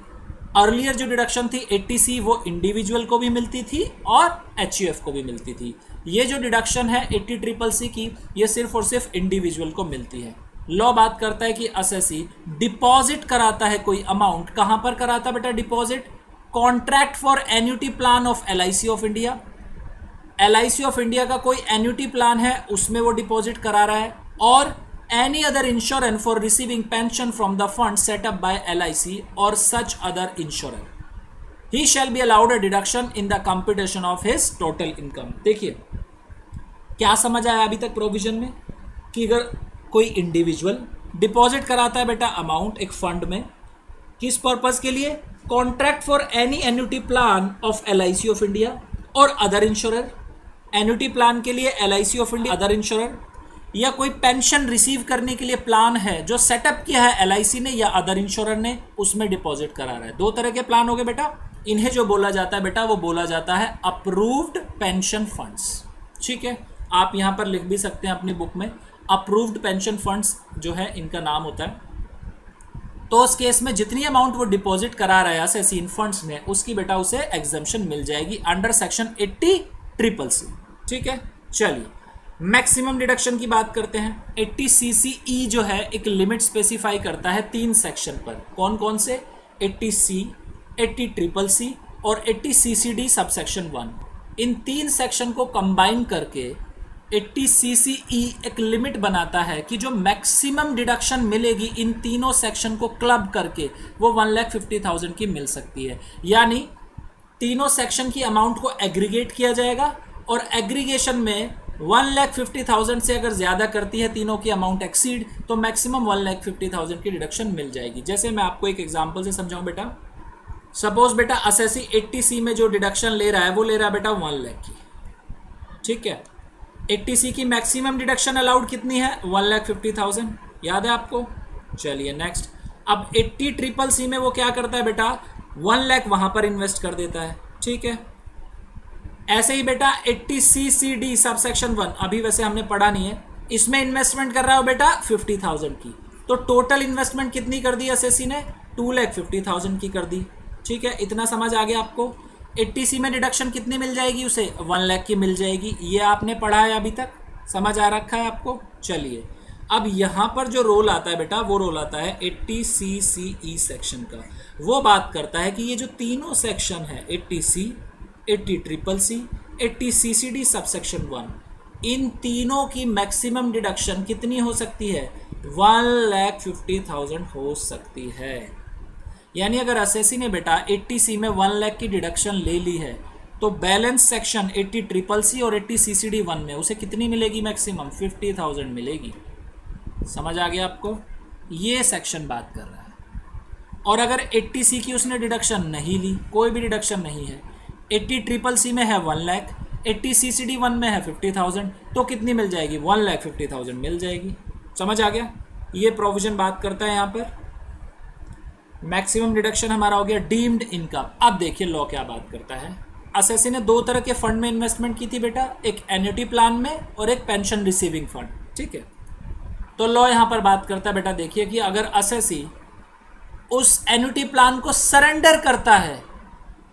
अर्लियर जो डिडक्शन थी 80C वो इंडिविजुअल को भी मिलती थी और HUF को भी मिलती थी। ये जो डिडक्शन है 80CCC की ये सिर्फ और सिर्फ इंडिविजुअल को मिलती है। लॉ बात करता है कि असेसी डिपॉजिट कराता है कोई अमाउंट, कहां पर कराता है बेटा deposit, contract for annuity plan of LIC of India. LIC of India का कोई एन्युटी प्लान है उसमें वो डिपॉजिट करा रहा है, और any other insurer for receiving pension from the fund set up by LIC or such other insurer, he shall be allowed a deduction in the computation of his total income। देखिए क्या समझ आया अभी तक प्रोविजन में कि अगर कोई इंडिविजुअल डिपॉजिट कराता है बेटा अमाउंट एक फंड में, किस पर्पज के लिए, contract for any annuity plan of LIC of India और अदर इंश्योरर। एन्युटी प्लान के लिए LIC of India, other insurer, या कोई पेंशन रिसीव करने के लिए प्लान है जो सेटअप किया है LIC ने या अदर इंश्योरर ने, उसमें डिपॉजिट करा रहा है। दो तरह के प्लान हो गए बेटा, इन्हें जो बोला जाता है बेटा वो बोला जाता है अप्रूव्ड पेंशन फंड्स। ठीक है, आप यहां पर लिख भी सकते हैं अपनी बुक में, अप्रूव्ड पेंशन फंड्स जो है इनका नाम होता है। तो उस केस में जितनी अमाउंट वो डिपॉजिट करा रहा है इन फंड्स में, उसकी बेटा उसे एग्जम्पशन मिल जाएगी अंडर सेक्शन 80CCC। ठीक है, चलिए मैक्सिमम डिडक्शन की बात करते हैं। 80CCE जो है एक लिमिट स्पेसिफाई करता है 3 सेक्शन पर। कौन कौन से, 80C, 80CCC और 80CCD सबसेक्शन 1। इन 3 सेक्शन को कंबाइन करके 80CCE एक लिमिट बनाता है कि जो मैक्सिमम डिडक्शन मिलेगी इन तीनों सेक्शन को क्लब करके वो 1,50,000 की मिल सकती है। यानी तीनों सेक्शन की अमाउंट को एग्रीगेट किया जाएगा और एग्रीगेशन में 1,50,000 से अगर ज़्यादा करती है तीनों की अमाउंट एक्सीड तो मैक्सिमम 1,50,000 की डिडक्शन मिल जाएगी। जैसे मैं आपको एक एग्जांपल से समझाऊं बेटा, सपोज बेटा असेसी 80C में जो डिडक्शन ले रहा है वो ले रहा है बेटा 1 लाख की। ठीक है, 80C की मैक्सिमम डिडक्शन अलाउड कितनी है, 1,50,000, याद है आपको। चलिए नेक्स्ट, अब 80CCC में वो क्या करता है बेटा, 1 लाख वहां पर इन्वेस्ट कर देता है। ठीक है, ऐसे ही बेटा 80CCD सबसेक्शन 1 अभी वैसे हमने पढ़ा नहीं है, इसमें इन्वेस्टमेंट कर रहा हो बेटा 50,000 की। तो टोटल इन्वेस्टमेंट कितनी कर दी एसएससी ने, 2,50,000 की कर दी। ठीक है, इतना समझ आ गया आपको। 80C में डिडक्शन कितनी मिल जाएगी उसे, 1 लाख की मिल जाएगी। ये आपने पढ़ा है अभी तक, समझ आ रखा है आपको। चलिए अब यहाँ पर जो रोल आता है बेटा वो रोल आता है 80CCE सेक्शन का। वो बात करता है कि ये जो तीनों सेक्शन है 80C, 80CCC, 80CCD सबसेक्शन 1, इन तीनों की मैक्सिमम डिडक्शन कितनी हो सकती है, 1,50,000 हो सकती है। यानी अगर एसएससी ने बेटा 80C में 1 लाख की डिडक्शन ले ली है तो बैलेंस सेक्शन 80CCC और 80CCD 1 में उसे कितनी मिलेगी, मैक्सिमम 50,000 मिलेगी। समझ आ गया आपको, ये सेक्शन बात कर रहा है। और अगर 80C की उसने डिडक्शन नहीं ली, कोई भी डिडक्शन नहीं है, 80CCC में है 1 लाख, 80CCD 1 में है 50,000, तो कितनी मिल जाएगी, 1,50,000 मिल जाएगी। समझ आ गया, ये प्रोविजन बात करता है यहाँ पर। मैक्सिमम डिडक्शन हमारा हो गया डीम्ड इनकम। अब देखिए लॉ क्या बात करता है। एसएससी ने 2 तरह के फंड में इन्वेस्टमेंट की थी बेटा, एक एन्युटी प्लान में और एक पेंशन रिसीविंग फंड। ठीक है, तो लॉ यहाँ पर बात करता है बेटा, देखिए कि अगर एसएससी उस एन्युटी प्लान को सरेंडर करता है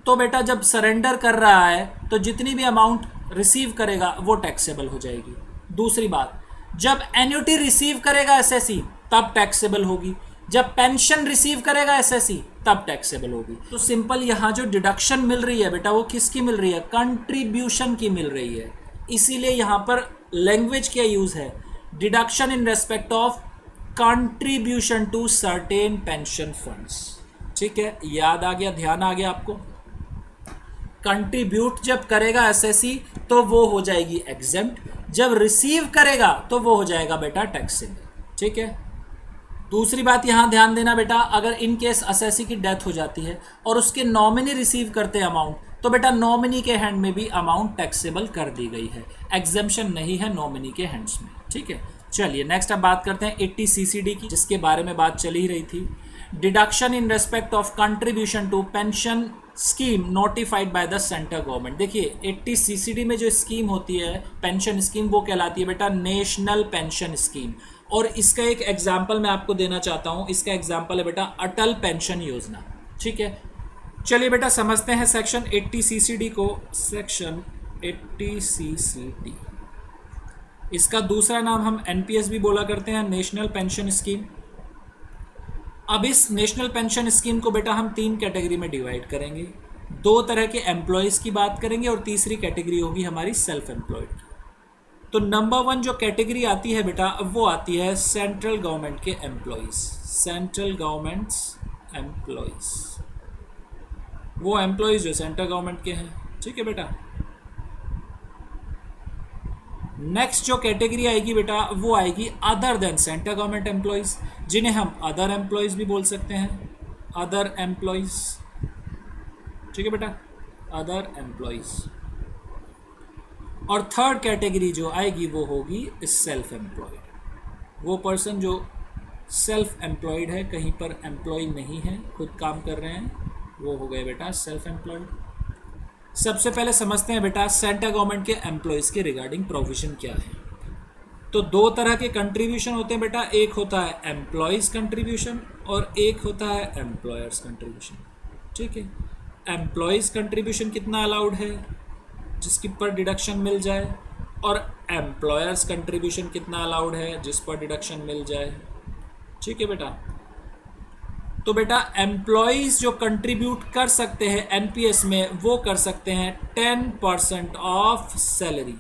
तो बेटा जब सरेंडर कर रहा है तो जितनी भी अमाउंट रिसीव करेगा वो टैक्सेबल हो जाएगी। दूसरी बात, जब एन्युटी रिसीव करेगा एसएससी तब टैक्सेबल होगी, जब पेंशन रिसीव करेगा एसएससी तब टैक्सेबल होगी। तो सिंपल यहाँ जो डिडक्शन मिल रही है बेटा वो किसकी मिल रही है, कंट्रीब्यूशन की मिल रही है। इसीलिए यहाँ पर लैंग्वेज क्या यूज है, deduction in respect of contribution to certain pension funds. ठीक है, याद आ गया, ध्यान आ गया आपको। कंट्रीब्यूट जब करेगा एसएससी तो वो हो जाएगी एग्जेम्प्ट, जब रिसीव करेगा तो वो हो जाएगा बेटा टैक्सेबल। ठीक है, दूसरी बात यहाँ ध्यान देना बेटा, अगर इन केस एसएससी की डेथ हो जाती है और उसके नॉमिनी रिसीव करते हैं अमाउंट तो बेटा नॉमिनी के हैंड में भी अमाउंट टैक्सेबल कर दी गई है, एग्जेम्पशन नहीं है नॉमिनी के हैंड्स में। ठीक है, चलिए नेक्स्ट अब बात करते हैं 80 सीसीडी की, जिसके बारे में बात चल ही रही थी। Deduction in respect of contribution to pension scheme notified by the central government. देखिए 80 सीसीडी में जो स्कीम होती है पेंशन स्कीम, वो कहलाती है बेटा नेशनल पेंशन स्कीम। और इसका एक एग्जाम्पल मैं आपको देना चाहता हूं, इसका एग्जाम्पल है बेटा अटल पेंशन योजना। ठीक है, चलिए बेटा समझते हैं सेक्शन 80 सीसीडी को। सेक्शन 80 सीसीडी, इसका दूसरा नाम हम एनपीएस भी बोला करते हैं, नेशनल पेंशन स्कीम। अब इस नेशनल पेंशन स्कीम को बेटा हम 3 कैटेगरी में डिवाइड करेंगे। 2 तरह के एम्प्लॉयज़ की बात करेंगे और तीसरी कैटेगरी होगी हमारी सेल्फ एम्प्लॉयड की। तो नंबर 1 जो कैटेगरी आती है बेटा वो आती है सेंट्रल गवर्नमेंट के एम्प्लॉयज़। सेंट्रल गवर्नमेंट्स एम्प्लॉयज़, वो एम्प्लॉयज़ जो सेंट्रल गवर्नमेंट के हैं। ठीक है बेटा, नेक्स्ट जो कैटेगरी आएगी बेटा वो आएगी other than central government employees, जिन्हें हम अदर एम्प्लॉयज़ भी बोल सकते हैं, अदर एम्प्लॉयज़। ठीक है बेटा, अदर एम्प्लॉयज़। और थर्ड कैटेगरी जो आएगी वो होगी सेल्फ एम्प्लॉयड। वो पर्सन जो सेल्फ एम्प्लॉयड है, कहीं पर एम्प्लॉय नहीं है, खुद काम कर रहे हैं, वो हो गए बेटा सेल्फ एम्प्लॉयड। सबसे पहले समझते हैं बेटा सेंट्रल गवर्नमेंट के एम्प्लॉयज़ के रिगार्डिंग प्रोविज़न क्या है। तो 2 तरह के कंट्रीब्यूशन होते हैं बेटा, एक होता है एम्प्लॉयज़ कंट्रीब्यूशन और एक होता है एम्प्लॉयर्स कंट्रीब्यूशन। ठीक है, एम्प्लॉयज़ कंट्रीब्यूशन कितना अलाउड है जिसकी पर डिडक्शन मिल जाए, और एम्प्लॉयर्स कंट्रीब्यूशन कितना अलाउड है जिस पर डिडक्शन मिल जाए। ठीक है बेटा, तो बेटा एम्प्लॉयज़ जो कंट्रीब्यूट कर सकते हैं एनपीएस में वो कर सकते हैं 10% ऑफ सैलरी।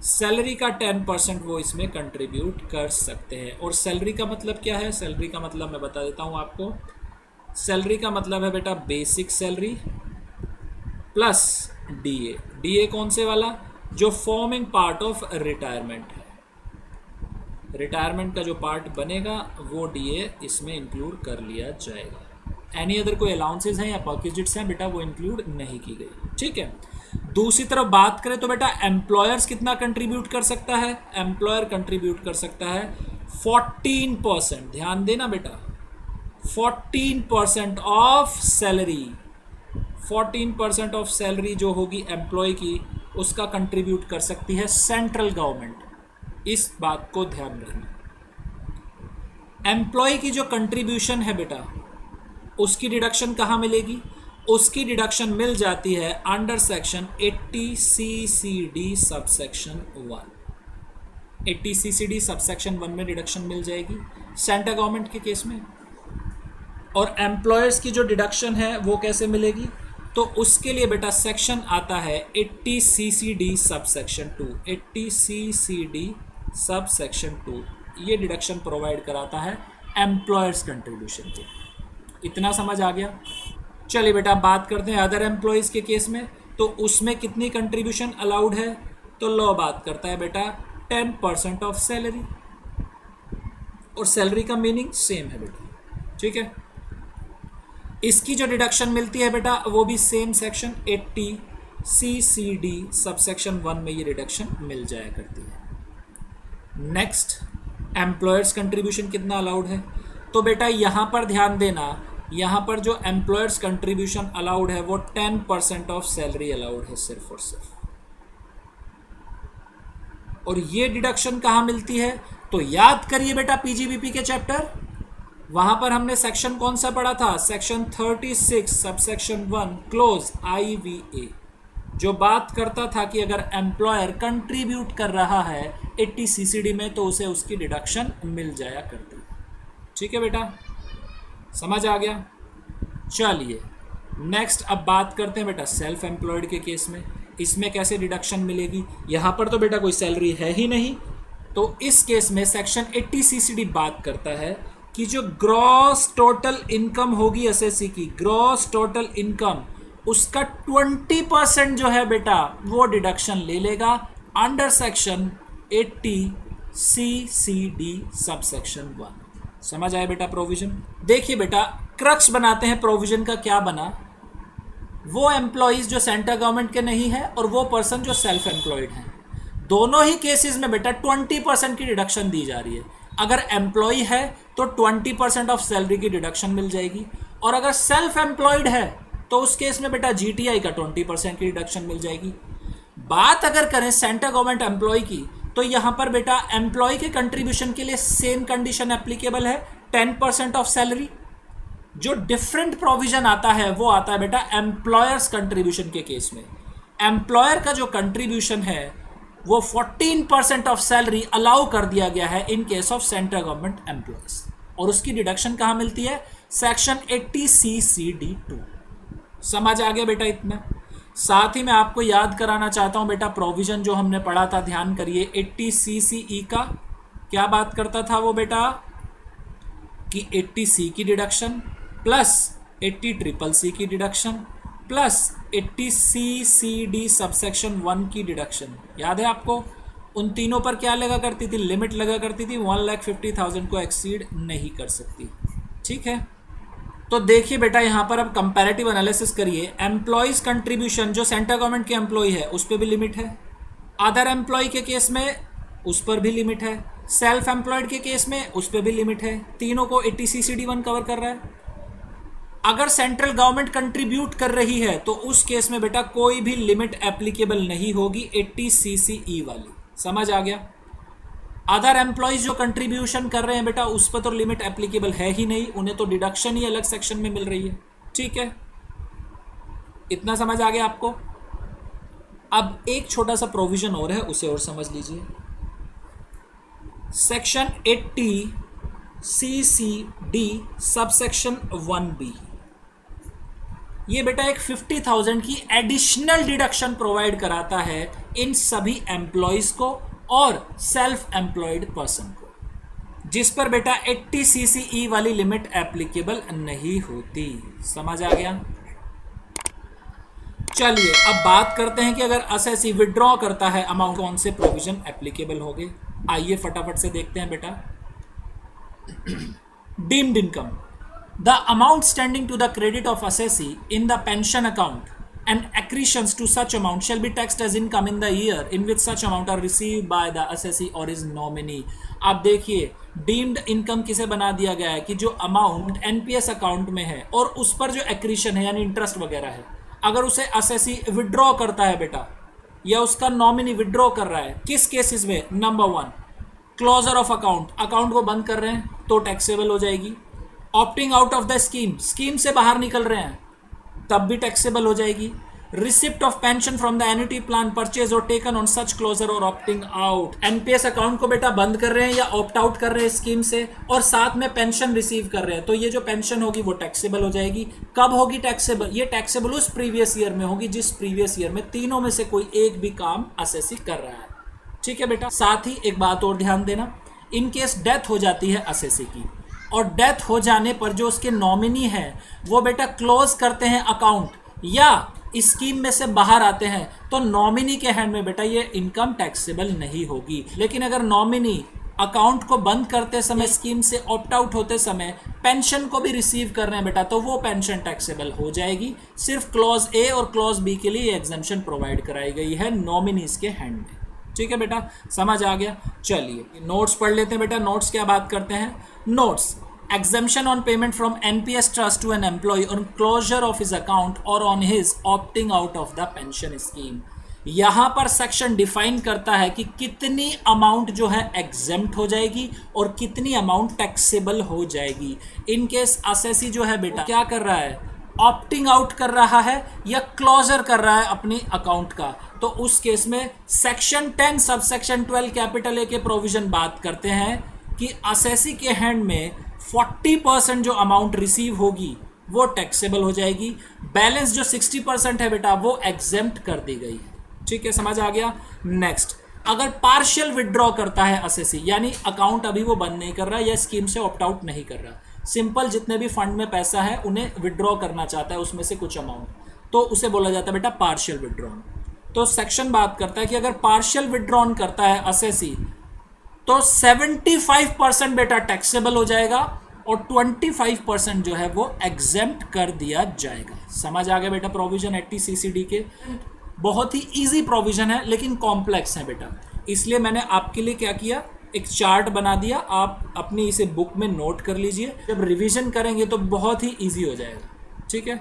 सैलरी का 10% वो इसमें कंट्रीब्यूट कर सकते हैं। और सैलरी का मतलब क्या है? सैलरी का मतलब मैं बता देता हूँ आपको। सैलरी का मतलब है बेटा basic salary plus DA. DA कौन से वाला? जो फॉर्मिंग पार्ट ऑफ रिटायरमेंट है। रिटायरमेंट का जो पार्ट बनेगा वो डीए इसमें इंक्लूड कर लिया जाएगा। एनी अदर कोई अलाउंसेज हैं या परक्विजिट्स हैं बेटा वो इंक्लूड नहीं की गई। ठीक है, दूसरी तरफ बात करें तो बेटा एम्प्लॉयर्स कितना कंट्रीब्यूट कर सकता है? एम्प्लॉयर कंट्रीब्यूट कर सकता है 14%। ध्यान देना बेटा, 14% ऑफ सैलरी। 14% ऑफ सैलरी जो होगी एम्प्लॉय की उसका कंट्रीब्यूट कर सकती है सेंट्रल गवर्नमेंट। इस बात को ध्यान रखना। एम्प्लॉय की जो कंट्रीब्यूशन है बेटा उसकी डिडक्शन कहाँ मिलेगी? उसकी डिडक्शन मिल जाती है under section 80 CCD subsection 1। 80 CCD subsection 1 में डिडक्शन मिल जाएगी सेंट्रल गवर्नमेंट के केस में। और एम्प्लॉयर्स की जो डिडक्शन है वो कैसे मिलेगी? तो उसके लिए बेटा सेक्शन आता है 80 CCD सबसेक्शन 2। 80 CCD सबसेक्शन 2 ये डिडक्शन प्रोवाइड कराता है एम्प्लॉयर्स कंट्रीब्यूशन के। इतना समझ आ गया? चलिए बेटा बात करते हैं अदर एम्प्लॉयज़ के केस में। तो उसमें कितनी कंट्रीब्यूशन अलाउड है? तो लॉ बात करता है बेटा 10% ऑफ सैलरी, और सैलरी का मीनिंग सेम है बेटा। ठीक है, इसकी जो डिडक्शन मिलती है बेटा वो भी सेम सेक्शन 80 CCD सबसेक्शन 1 में ये डिडक्शन मिल जाया करती है। नेक्स्ट, एम्प्लॉयर्स कंट्रीब्यूशन कितना अलाउड है? तो बेटा यहाँ पर ध्यान देना, यहाँ पर जो एम्प्लॉयर्स कंट्रीब्यूशन अलाउड है वो 10% ऑफ सैलरी अलाउड है सिर्फ और सिर्फ। और ये डिडक्शन कहाँ मिलती है? तो याद करिए बेटा पीजीबीपी के चैप्टर, वहां पर हमने सेक्शन कौन सा पढ़ा था? सेक्शन 36 सबसेक्शन 1 क्लोज IVA, जो बात करता था कि अगर एम्प्लॉयर कंट्रीब्यूट कर रहा है 80 CCD में तो उसे उसकी डिडक्शन मिल जाया करती है। ठीक है बेटा, समझ आ गया? चलिए नेक्स्ट अब बात करते हैं बेटा सेल्फ एम्प्लॉयड के केस में। इसमें कैसे डिडक्शन मिलेगी? यहाँ पर तो बेटा कोई सैलरी है ही नहीं, तो इस केस में सेक्शन 80 CCD बात करता है कि जो ग्रॉस टोटल इनकम होगी एसएससी की, ग्रॉस टोटल इनकम, उसका 20% जो है बेटा वो डिडक्शन ले लेगा अंडर सेक्शन 80 CCD सबसेक्शन 1। समझ आया बेटा प्रोविजन? देखिए बेटा क्रक्स बनाते हैं प्रोविजन का। क्या बना? वो एम्प्लॉयज़ जो सेंट्रल गवर्नमेंट के नहीं है और वो पर्सन जो सेल्फ एम्प्लॉयड हैं, दोनों ही केसेस में बेटा 20% की डिडक्शन दी जा रही है। अगर एम्प्लॉय है तो 20% ऑफ सैलरी की डिडक्शन मिल जाएगी, और अगर सेल्फ एम्प्लॉयड है तो उस केस में बेटा जीटीआई का 20% की डिडक्शन मिल जाएगी। बात अगर करें सेंट्रल गवर्नमेंट एम्प्लॉय की, तो यहां पर बेटा एम्प्लॉय के कंट्रीब्यूशन के लिए सेम कंडीशन एप्लीकेबल है, 10% ऑफ सैलरी। जो डिफरेंट प्रोविजन आता है वो आता है बेटा एम्प्लॉयर्स कंट्रीब्यूशन के केस में। एम्प्लॉयर का जो कंट्रीब्यूशन है वो 14% ऑफ सैलरी अलाउ कर दिया गया है in case of central government employees, और उसकी डिडक्शन कहां मिलती है? Section 80CCD2। समझ आ गया बेटा इतना? साथ ही मैं आपको याद कराना चाहता हूं बेटा प्रोविजन जो हमने पढ़ा था, ध्यान करिए। 80CCE का क्या बात करता था वो बेटा कि 80C की डिडक्शन प्लस 80CCC की डिडक्शन प्लस 80CCD सबसेक्शन 1 की डिडक्शन। याद है आपको? उन तीनों पर क्या लगा करती थी? लिमिट लगा करती थी, 1,50,000 को एक्सीड नहीं कर सकती। ठीक है, तो देखिए बेटा यहाँ पर अब कंपैरेटिव एनालिसिस करिए। एम्प्लॉयज कंट्रीब्यूशन जो सेंट्रल गवर्नमेंट के एम्प्लॉय है उस पर भी लिमिट है, अदर एम्प्लॉय के केस में उस पर भी लिमिट है, सेल्फ एम्प्लॉयड के केस में उस पर भी लिमिट है। तीनों को 80CCD1 कवर कर रहा है। अगर सेंट्रल गवर्नमेंट कंट्रीब्यूट कर रही है तो उस केस में बेटा कोई भी लिमिट एप्लीकेबल नहीं होगी, 80CCE वाली। समझ आ गया? अदर एम्प्लॉयज जो कंट्रीब्यूशन कर रहे हैं बेटा उस पर तो लिमिट एप्लीकेबल है ही नहीं, उन्हें तो डिडक्शन ही अलग सेक्शन में मिल रही है। ठीक है, इतना समझ आ गया आपको? अब एक छोटा सा प्रोविजन और है, उसे और समझ लीजिए। सेक्शन 80CCD सबसेक्शन 1B, ये बेटा एक 50,000 की एडिशनल डिडक्शन प्रोवाइड कराता है इन सभी एम्प्लॉयज को और सेल्फ एम्प्लॉयड पर्सन को, जिस पर बेटा 80CCE वाली लिमिट एप्लीकेबल नहीं होती। समझ आ गया? चलिए अब बात करते हैं कि अगर असेसी विड्रॉ करता है अमाउंट, कौन से प्रोविजन एप्लीकेबल होंगे। आइए फटाफट से देखते हैं बेटा। Deemed income, the amount standing to the credit of assessee in the pension account and accretions to such amount shall be taxed as income in the year in which such amount are received by the assessee or his nominee। आप देखिए deemed income किसे बना दिया गया है कि जो amount NPS account में है और उस पर जो एक्रीशन है यानी इंटरेस्ट वगैरह है, अगर उसे असेसी विड्रॉ करता है बेटा या उसका नॉमिनी विड्रॉ कर रहा है, किस केसेस में? Number 1, closure of account, account को बंद कर रहे हैं तो टैक्सेबल हो जाएगी। Opting out of the scheme, scheme से बाहर निकल रहे हैं तब भी टैक्सेबल हो जाएगी। Receipt of pension from the annuity plan purchase और टेकन ऑन सच क्लोजर और ऑप्टिंग आउट, एनपीएस अकाउंट को बेटा बंद कर रहे हैं या ऑप्ट आउट कर रहे हैं स्कीम से और साथ में पेंशन रिसीव कर रहे हैं, तो ये जो पेंशन होगी वो टैक्सेबल हो जाएगी। कब होगी टैक्सेबल? ये टैक्सेबल उस प्रीवियस ईयर में होगी जिस प्रीवियस ईयर में तीनों में से कोई एक भी काम असेसी कर रहा है। ठीक है बेटा, साथ ही एक बात और ध्यान देना, इन केस डेथ हो जाती है असेसी की और डेथ हो जाने पर जो उसके नॉमिनी है वो बेटा क्लोज करते हैं अकाउंट या स्कीम में से बाहर आते हैं, तो नॉमिनी के हैंड में बेटा ये इनकम टैक्सेबल नहीं होगी। लेकिन अगर नॉमिनी अकाउंट को बंद करते समय, स्कीम से ऑप्ट आउट होते समय पेंशन को भी रिसीव कर रहे हैं बेटा, तो वो पेंशन टैक्सेबल हो जाएगी। सिर्फ क्लॉज ए और क्लॉज बी के लिए एग्जम्पशन प्रोवाइड कराई गई है नॉमिनीज के हैंड में। ठीक है बेटा, समझ आ गया? चलिए नोट्स पढ़ लेते हैं बेटा। नोट्स क्या बात करते हैं? Notes, exemption on payment from NPS trust to an employee on closure of his account or on his opting out of the pension scheme। यहां पर सेक्शन डिफाइन करता है कि कितनी अमाउंट जो है एग्जेम्प्ट हो जाएगी और कितनी अमाउंट टैक्सेबल हो जाएगी। इन केस असेसी जो है बेटा क्या कर रहा है? ऑप्टिंग आउट कर रहा है या क्लोजर कर रहा है अपनी अकाउंट का, तो उस केस में सेक्शन 10 सबसेक्शन 12 कैपिटल ए के प्रोविजन बात करते हैं कि असेसी के हैंड में 40% जो अमाउंट रिसीव होगी वो टैक्सेबल हो जाएगी। बैलेंस जो 60% है बेटा वो एग्जेम्प्ट कर दी गई है। ठीक है, समझ आ गया? नेक्स्ट, अगर पार्शियल विड्रॉ करता है असेसी, यानी अकाउंट अभी वो बंद नहीं कर रहा या स्कीम से ऑप्ट आउट नहीं कर रहा, सिंपल जितने भी फंड में पैसा है उन्हें विड्रॉ करना चाहता है उसमें से कुछ अमाउंट, तो उसे बोला जाता है बेटा पार्शियल विड्रॉन। तो सेक्शन बात करता है कि अगर पार्शियल विड्रॉन करता है असेसी तो 75% बेटा टैक्सेबल हो जाएगा और 25% जो है वो एग्जेम्प्ट कर दिया जाएगा। समझ आ गया बेटा? प्रोविजन 80CCD के बहुत ही इजी प्रोविजन है लेकिन कॉम्प्लेक्स है बेटा। इसलिए मैंने आपके लिए क्या किया, एक चार्ट बना दिया, आप अपनी इसे बुक में नोट कर लीजिए, जब रिवीजन करेंगे तो बहुत ही ईजी हो जाएगा। ठीक है,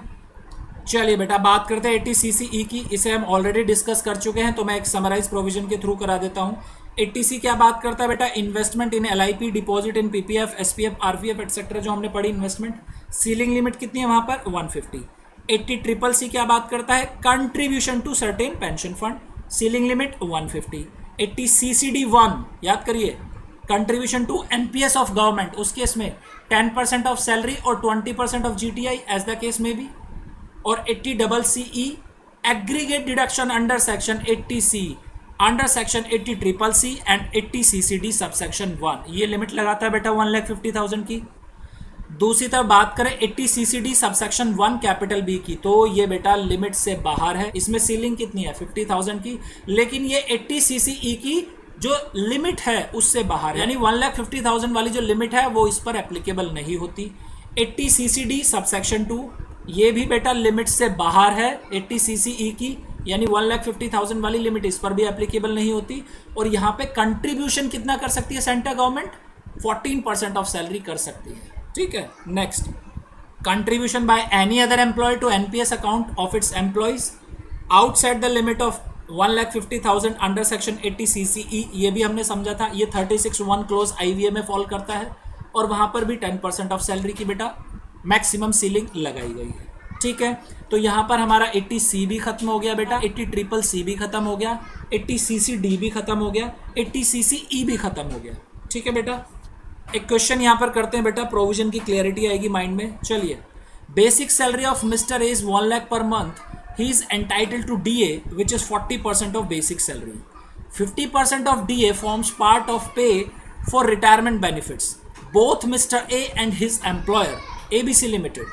चलिए बेटा बात करते हैं 80CCE की। इसे हम ऑलरेडी डिस्कस कर चुके हैं, तो मैं एक समराइज प्रोविजन के थ्रू करा देता हूँ। 80C क्या बात करता है बेटा, investment in LIP, deposit in PPF, SPF, RPF etcetera, जो हमने पढ़ी इन्वेस्टमेंट। सीलिंग लिमिट कितनी है वहां पर, 150। 80CCC क्या बात करता है, contribution to certain pension fund, ceiling limit 150। 80CCD1 याद करिए, contribution to NPS of government, उस केस में 10% ऑफ सैलरी और 20% of GTI as the case में भी। और 80CCE aggregate deduction under section 80C, under section 80CCC and 80CCD subsection 1, ये limit लगाता है बेटा 1,50,000 की। दूसरी तरफ बात करें 80CCD सबसेक्शन 1 कैपिटल बी की, तो ये बेटा लिमिट से बाहर है, इसमें सीलिंग कितनी है 50,000 की, लेकिन ये 80CCE की जो लिमिट है उससे बाहर है, यानी 1,50,000 वाली जो लिमिट है वो इस पर एप्लीकेबल नहीं होती। 80CCD सबसेक्शन 2 ये भी बेटा लिमिट से बाहर है 80CCE की, यानी 1,50,000 वाली लिमिट इस पर भी एप्लीकेबल नहीं होती। और यहाँ पे कंट्रीब्यूशन कितना कर सकती है सेंट्रल गवर्नमेंट, 14% ऑफ सैलरी कर सकती है। ठीक है, next, contribution by any other employer to NPS account of its employees outside the limit of 1,50,000 under section 80CCE, ये भी हमने समझा था, ये 36(1) क्लोज IVA में फॉल करता है, और वहां पर भी 10% ऑफ सैलरी की बेटा मैक्सिमम सीलिंग लगाई गई है। ठीक है, तो यहाँ पर हमारा 80C भी खत्म हो गया बेटा, 80CCC भी खत्म हो गया, 80CCD भी खत्म हो गया, 80CCE भी खत्म हो गया। ठीक है बेटा, एक क्वेश्चन यहाँ पर करते हैं बेटा, प्रोविजन की क्लियरिटी आएगी माइंड में। चलिए, basic salary of mister A is 1 lakh per month, he is entitled to DA which is 40% of basic salary, 50% of DA forms part of pay for retirement benefits, both mister A and his employer ABC Limited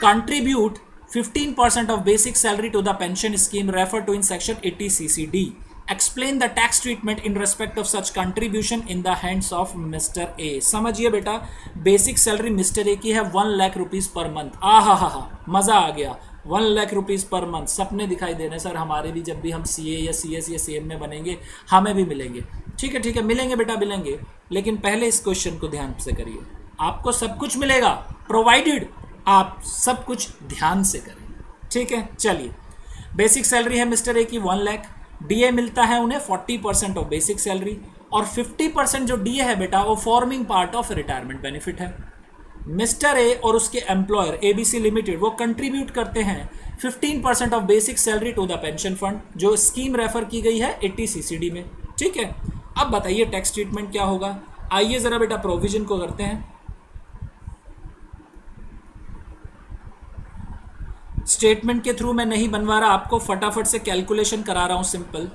contribute 15% of basic salary to the pension scheme referred to in section 80CCD. Explain the tax treatment in respect of such contribution in the hands of Mr. A. समझिए बेटा, basic salary mister A की है 1 lakh rupees per month. हा मजा आ गया, 1 lakh rupees per month, सपने दिखाई दे रहे सर हमारे भी, जब भी हम CA या CS या CM में बनेंगे हमें भी मिलेंगे। ठीक है, मिलेंगे बेटा मिलेंगे, लेकिन पहले इस क्वेश्चन को ध्यान से करिए, आपको सब कुछ मिलेगा प्रोवाइडेड आप सब कुछ ध्यान से करें। ठीक है, चलिए, बेसिक सैलरी है मिस्टर ए की 1 लाख, DA मिलता है उन्हें 40% ऑफ बेसिक सैलरी, और 50% जो DA है बेटा वो forming part of retirement benefit है। मिस्टर ए और उसके एम्प्लॉयर ABC लिमिटेड वो कंट्रीब्यूट करते हैं 15% of basic salary to the pension fund, जो स्कीम रेफर की गई है 80CCD में। ठीक है, अब बताइए टैक्स ट्रीटमेंट क्या होगा। आइए जरा बेटा प्रोविजन को करते हैं। स्टेटमेंट के थ्रू मैं नहीं बनवा रहा, आपको फटाफट से कैलकुलेशन करा रहा हूं सिंपल।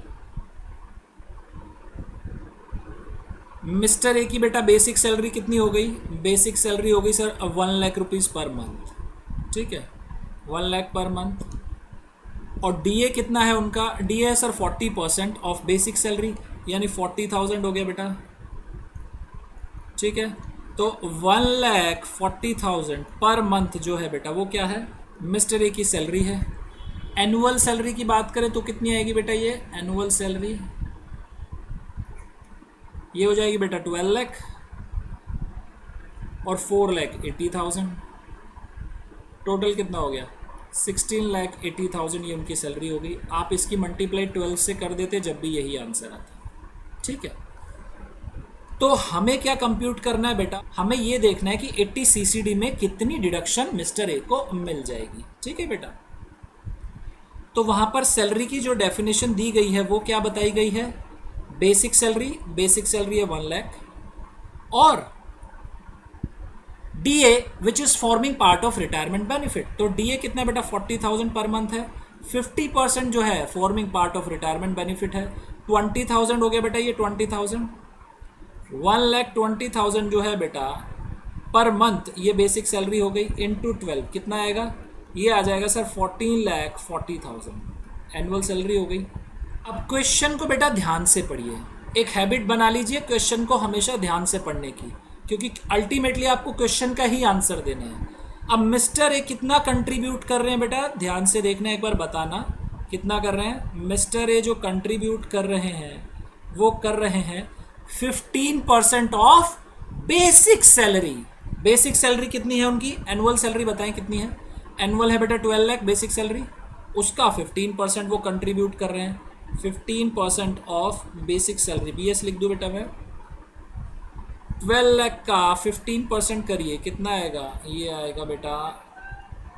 मिस्टर ए की बेटा बेसिक सैलरी कितनी हो गई, बेसिक सैलरी हो गई sir 1 lakh rupees per month. ठीक है, 1 लाख पर मंथ, और DA कितना है उनका, DA है सर 40% ऑफ बेसिक सैलरी, यानी 40,000 हो गया बेटा। ठीक है, तो 1,40,000 पर मंथ जो है बेटा वो क्या है, मिस्टर ए की सैलरी है। एनुअल सैलरी की बात करें तो कितनी आएगी बेटा, ये एनुअल सैलरी ये हो जाएगी बेटा 12 लाख और 4,80,000, टोटल कितना हो गया 16,80,000, ये उनकी सैलरी हो गई। आप इसकी मल्टीप्लाई 12 से कर देते जब भी यही आंसर आता। ठीक है, तो हमें क्या कंप्यूट करना है बेटा, हमें ये देखना है कि 80CCD में कितनी डिडक्शन मिस्टर ए को मिल जाएगी। ठीक है बेटा, तो वहां पर सैलरी की जो डेफिनेशन दी गई है वो क्या बताई गई है, बेसिक सैलरी है 1 लाख, और DA which is forming part of retirement benefit, तो DA कितना बेटा 40,000 पर मंथ है, 50% जो है forming part of retirement benefit है, 20,000 हो गया बेटा, ये 20,000, 1,20,000 जो है बेटा पर मंथ, ये बेसिक सैलरी हो गई, इंटू 12 कितना आएगा, ये आ जाएगा सर 14,40,000 एनुअल सैलरी हो गई। अब क्वेश्चन को बेटा ध्यान से पढ़िए, एक हैबिट बना लीजिए क्वेश्चन को हमेशा ध्यान से पढ़ने की, क्योंकि अल्टीमेटली आपको क्वेश्चन का ही आंसर देना है। अब मिस्टर ए कितना कंट्रीब्यूट कर रहे हैं बेटा, ध्यान से देखना, एक बार बताना कितना कर रहे हैं। मिस्टर ए जो कंट्रीब्यूट कर रहे हैं वो कर रहे हैं 15% of basic salary. Basic salary कितनी है उनकी, एनुअल सैलरी बताएं कितनी है। एनुअल है बेटा 12 लाख बेसिक सैलरी, उसका 15% वो कंट्रीब्यूट कर रहे हैं। 15% ऑफ बेसिक सैलरी, BS लिख दूँ बेटा मैं। 12 लाख का 15% करिए, कितना आएगा, ये आएगा बेटा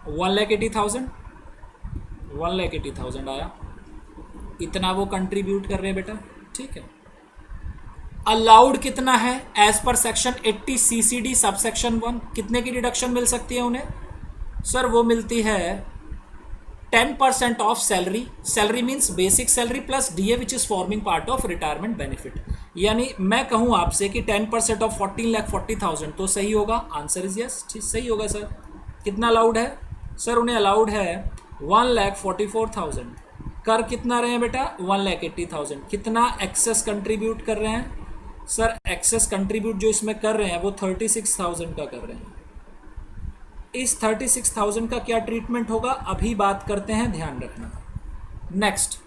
1,80,000। 1,80,000 आया, इतना वो कंट्रीब्यूट कर रहे हैं बेटा, ठीक है। अलाउड कितना है as per section 80 CCD sub section 1, कितने की डिडक्शन मिल सकती है उन्हें? सर वो मिलती है 10% of salary. Salary means basic salary plus DA which is forming part of retirement benefit. यानी मैं कहूं आपसे कि 10% ऑफ 14,40,000 तो सही होगा, आंसर इज यस, ठीक सही होगा सर। कितना अलाउड है सर? उन्हें अलाउड है 1,44,000। कर कितना रहे हैं बेटा? 1,80,000। कितना एक्सेस कंट्रीब्यूट कर रहे हैं सर? एक्सेस कंट्रीब्यूट जो इसमें कर रहे हैं वो 36,000 का कर रहे हैं। इस 36,000 का क्या ट्रीटमेंट होगा अभी बात करते हैं, ध्यान रखना। नेक्स्ट,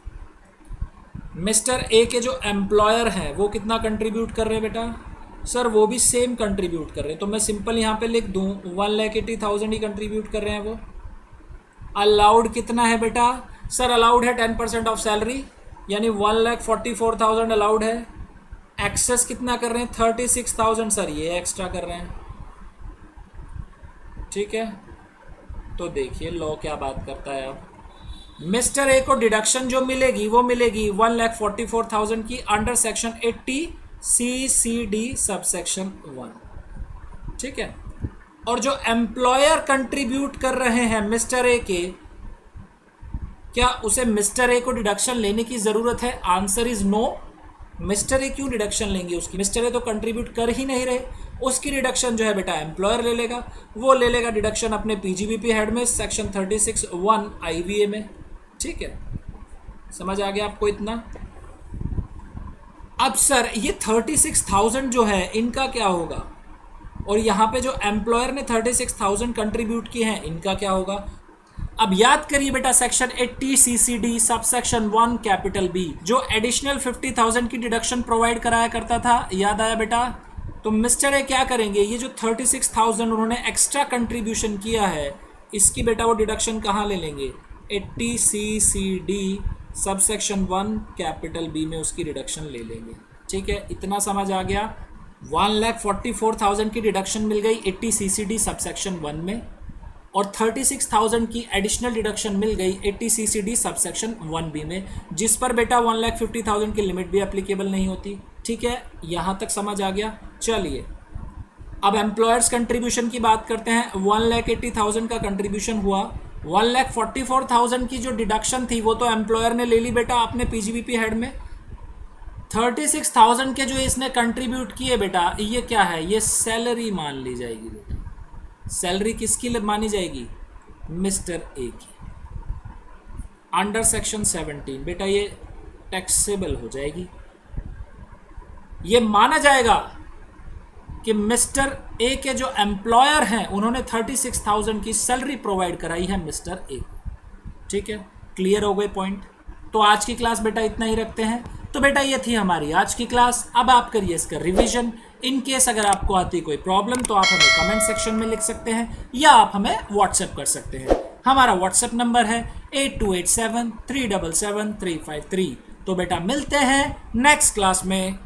मिस्टर ए के जो एम्प्लॉयर हैं वो कितना कंट्रीब्यूट कर रहे हैं बेटा? सर वो भी सेम कंट्रीब्यूट कर रहे हैं, तो मैं सिंपल यहाँ पे लिख दूँ 1,80,000 ही कंट्रीब्यूट कर रहे हैं वो। अलाउड कितना है बेटा? सर अलाउड है 10% ऑफ सैलरी, यानी 1,44,000 अलाउड है। एक्सेस कितना कर रहे हैं? 36,000 सर ये एक्स्ट्रा कर रहे हैं, ठीक है। तो देखिए लॉ क्या बात करता है। अब मिस्टर ए को डिडक्शन जो मिलेगी वो मिलेगी 1,44,000 की under section 80 CCD sub section 1, ठीक है। और जो एम्प्लॉयर कंट्रीब्यूट कर रहे हैं मिस्टर ए के, क्या उसे मिस्टर ए को डिडक्शन लेने की जरूरत है? Answer is no. Mister A क्यों डिडक्शन लेंगे उसकी? मिस्टर ए तो कंट्रीब्यूट कर ही नहीं रहे, उसकी डिडक्शन जो है बेटा एम्प्लॉयर ले लेगा। वो ले लेगा डिडक्शन अपने PGBP हेड में सेक्शन 36(1) IVA में, ठीक है। समझ आ गया आपको इतना? अब सर ये 36,000 जो है इनका क्या होगा, और यहाँ पे जो एम्प्लॉयर ने 36,000 कंट्रीब्यूट किए हैं इनका क्या होगा? अब याद करिए बेटा section 80 CCD sub section 1 capital B जो एडिशनल 50,000 की डिडक्शन प्रोवाइड कराया करता था, याद आया बेटा? तो मिस्टर ए क्या करेंगे, ये जो 36,000 उन्होंने एक्स्ट्रा कंट्रीब्यूशन किया है इसकी बेटा वो डिडक्शन कहाँ ले लेंगे? 80 CCD sub section 1 capital B में उसकी डिडक्शन ले लेंगे, ठीक है। इतना समझ आ गया। 1,44,000 की डिडक्शन मिल गई 80 CCD सब सेक्शन 1 में, और 36,000 की एडिशनल डिडक्शन मिल गई 80 CCD सब सेक्शन 1B में, जिस पर बेटा 1,50,000 की लिमिट भी एप्लीकेबल नहीं होती, ठीक है। यहाँ तक समझ आ गया। चलिए अब एम्प्लॉयर्स कंट्रीब्यूशन की बात करते हैं। 1,80,000 का कंट्रीब्यूशन हुआ, 1,44,000 की जो डिडक्शन थी वो तो एम्प्लॉयर ने ले ली बेटा अपने PGBP हेड में। 36,000 के जो इसने कंट्रीब्यूट किए बेटा, ये क्या है? ये सैलरी मान ली जाएगी बेटा। सैलरी किसकी मानी जाएगी? मिस्टर ए की, अंडर सेक्शन 17 बेटा ये टैक्सेबल हो जाएगी। ये माना जाएगा कि मिस्टर ए के जो एम्प्लॉयर हैं उन्होंने 36,000 की सैलरी प्रोवाइड कराई है मिस्टर ए को, ठीक है। क्लियर हो गए पॉइंट? तो आज की क्लास बेटा इतना ही रखते हैं। तो बेटा ये थी हमारी आज की क्लास। अब आप करिए इसका रिवीजन। इन केस अगर आपको आती कोई प्रॉब्लम तो आप हमें कमेंट सेक्शन में लिख सकते हैं या आप हमें व्हाट्सएप कर सकते हैं। हमारा व्हाट्सएप नंबर है 8287 377 353। तो बेटा मिलते हैं नेक्स्ट क्लास में।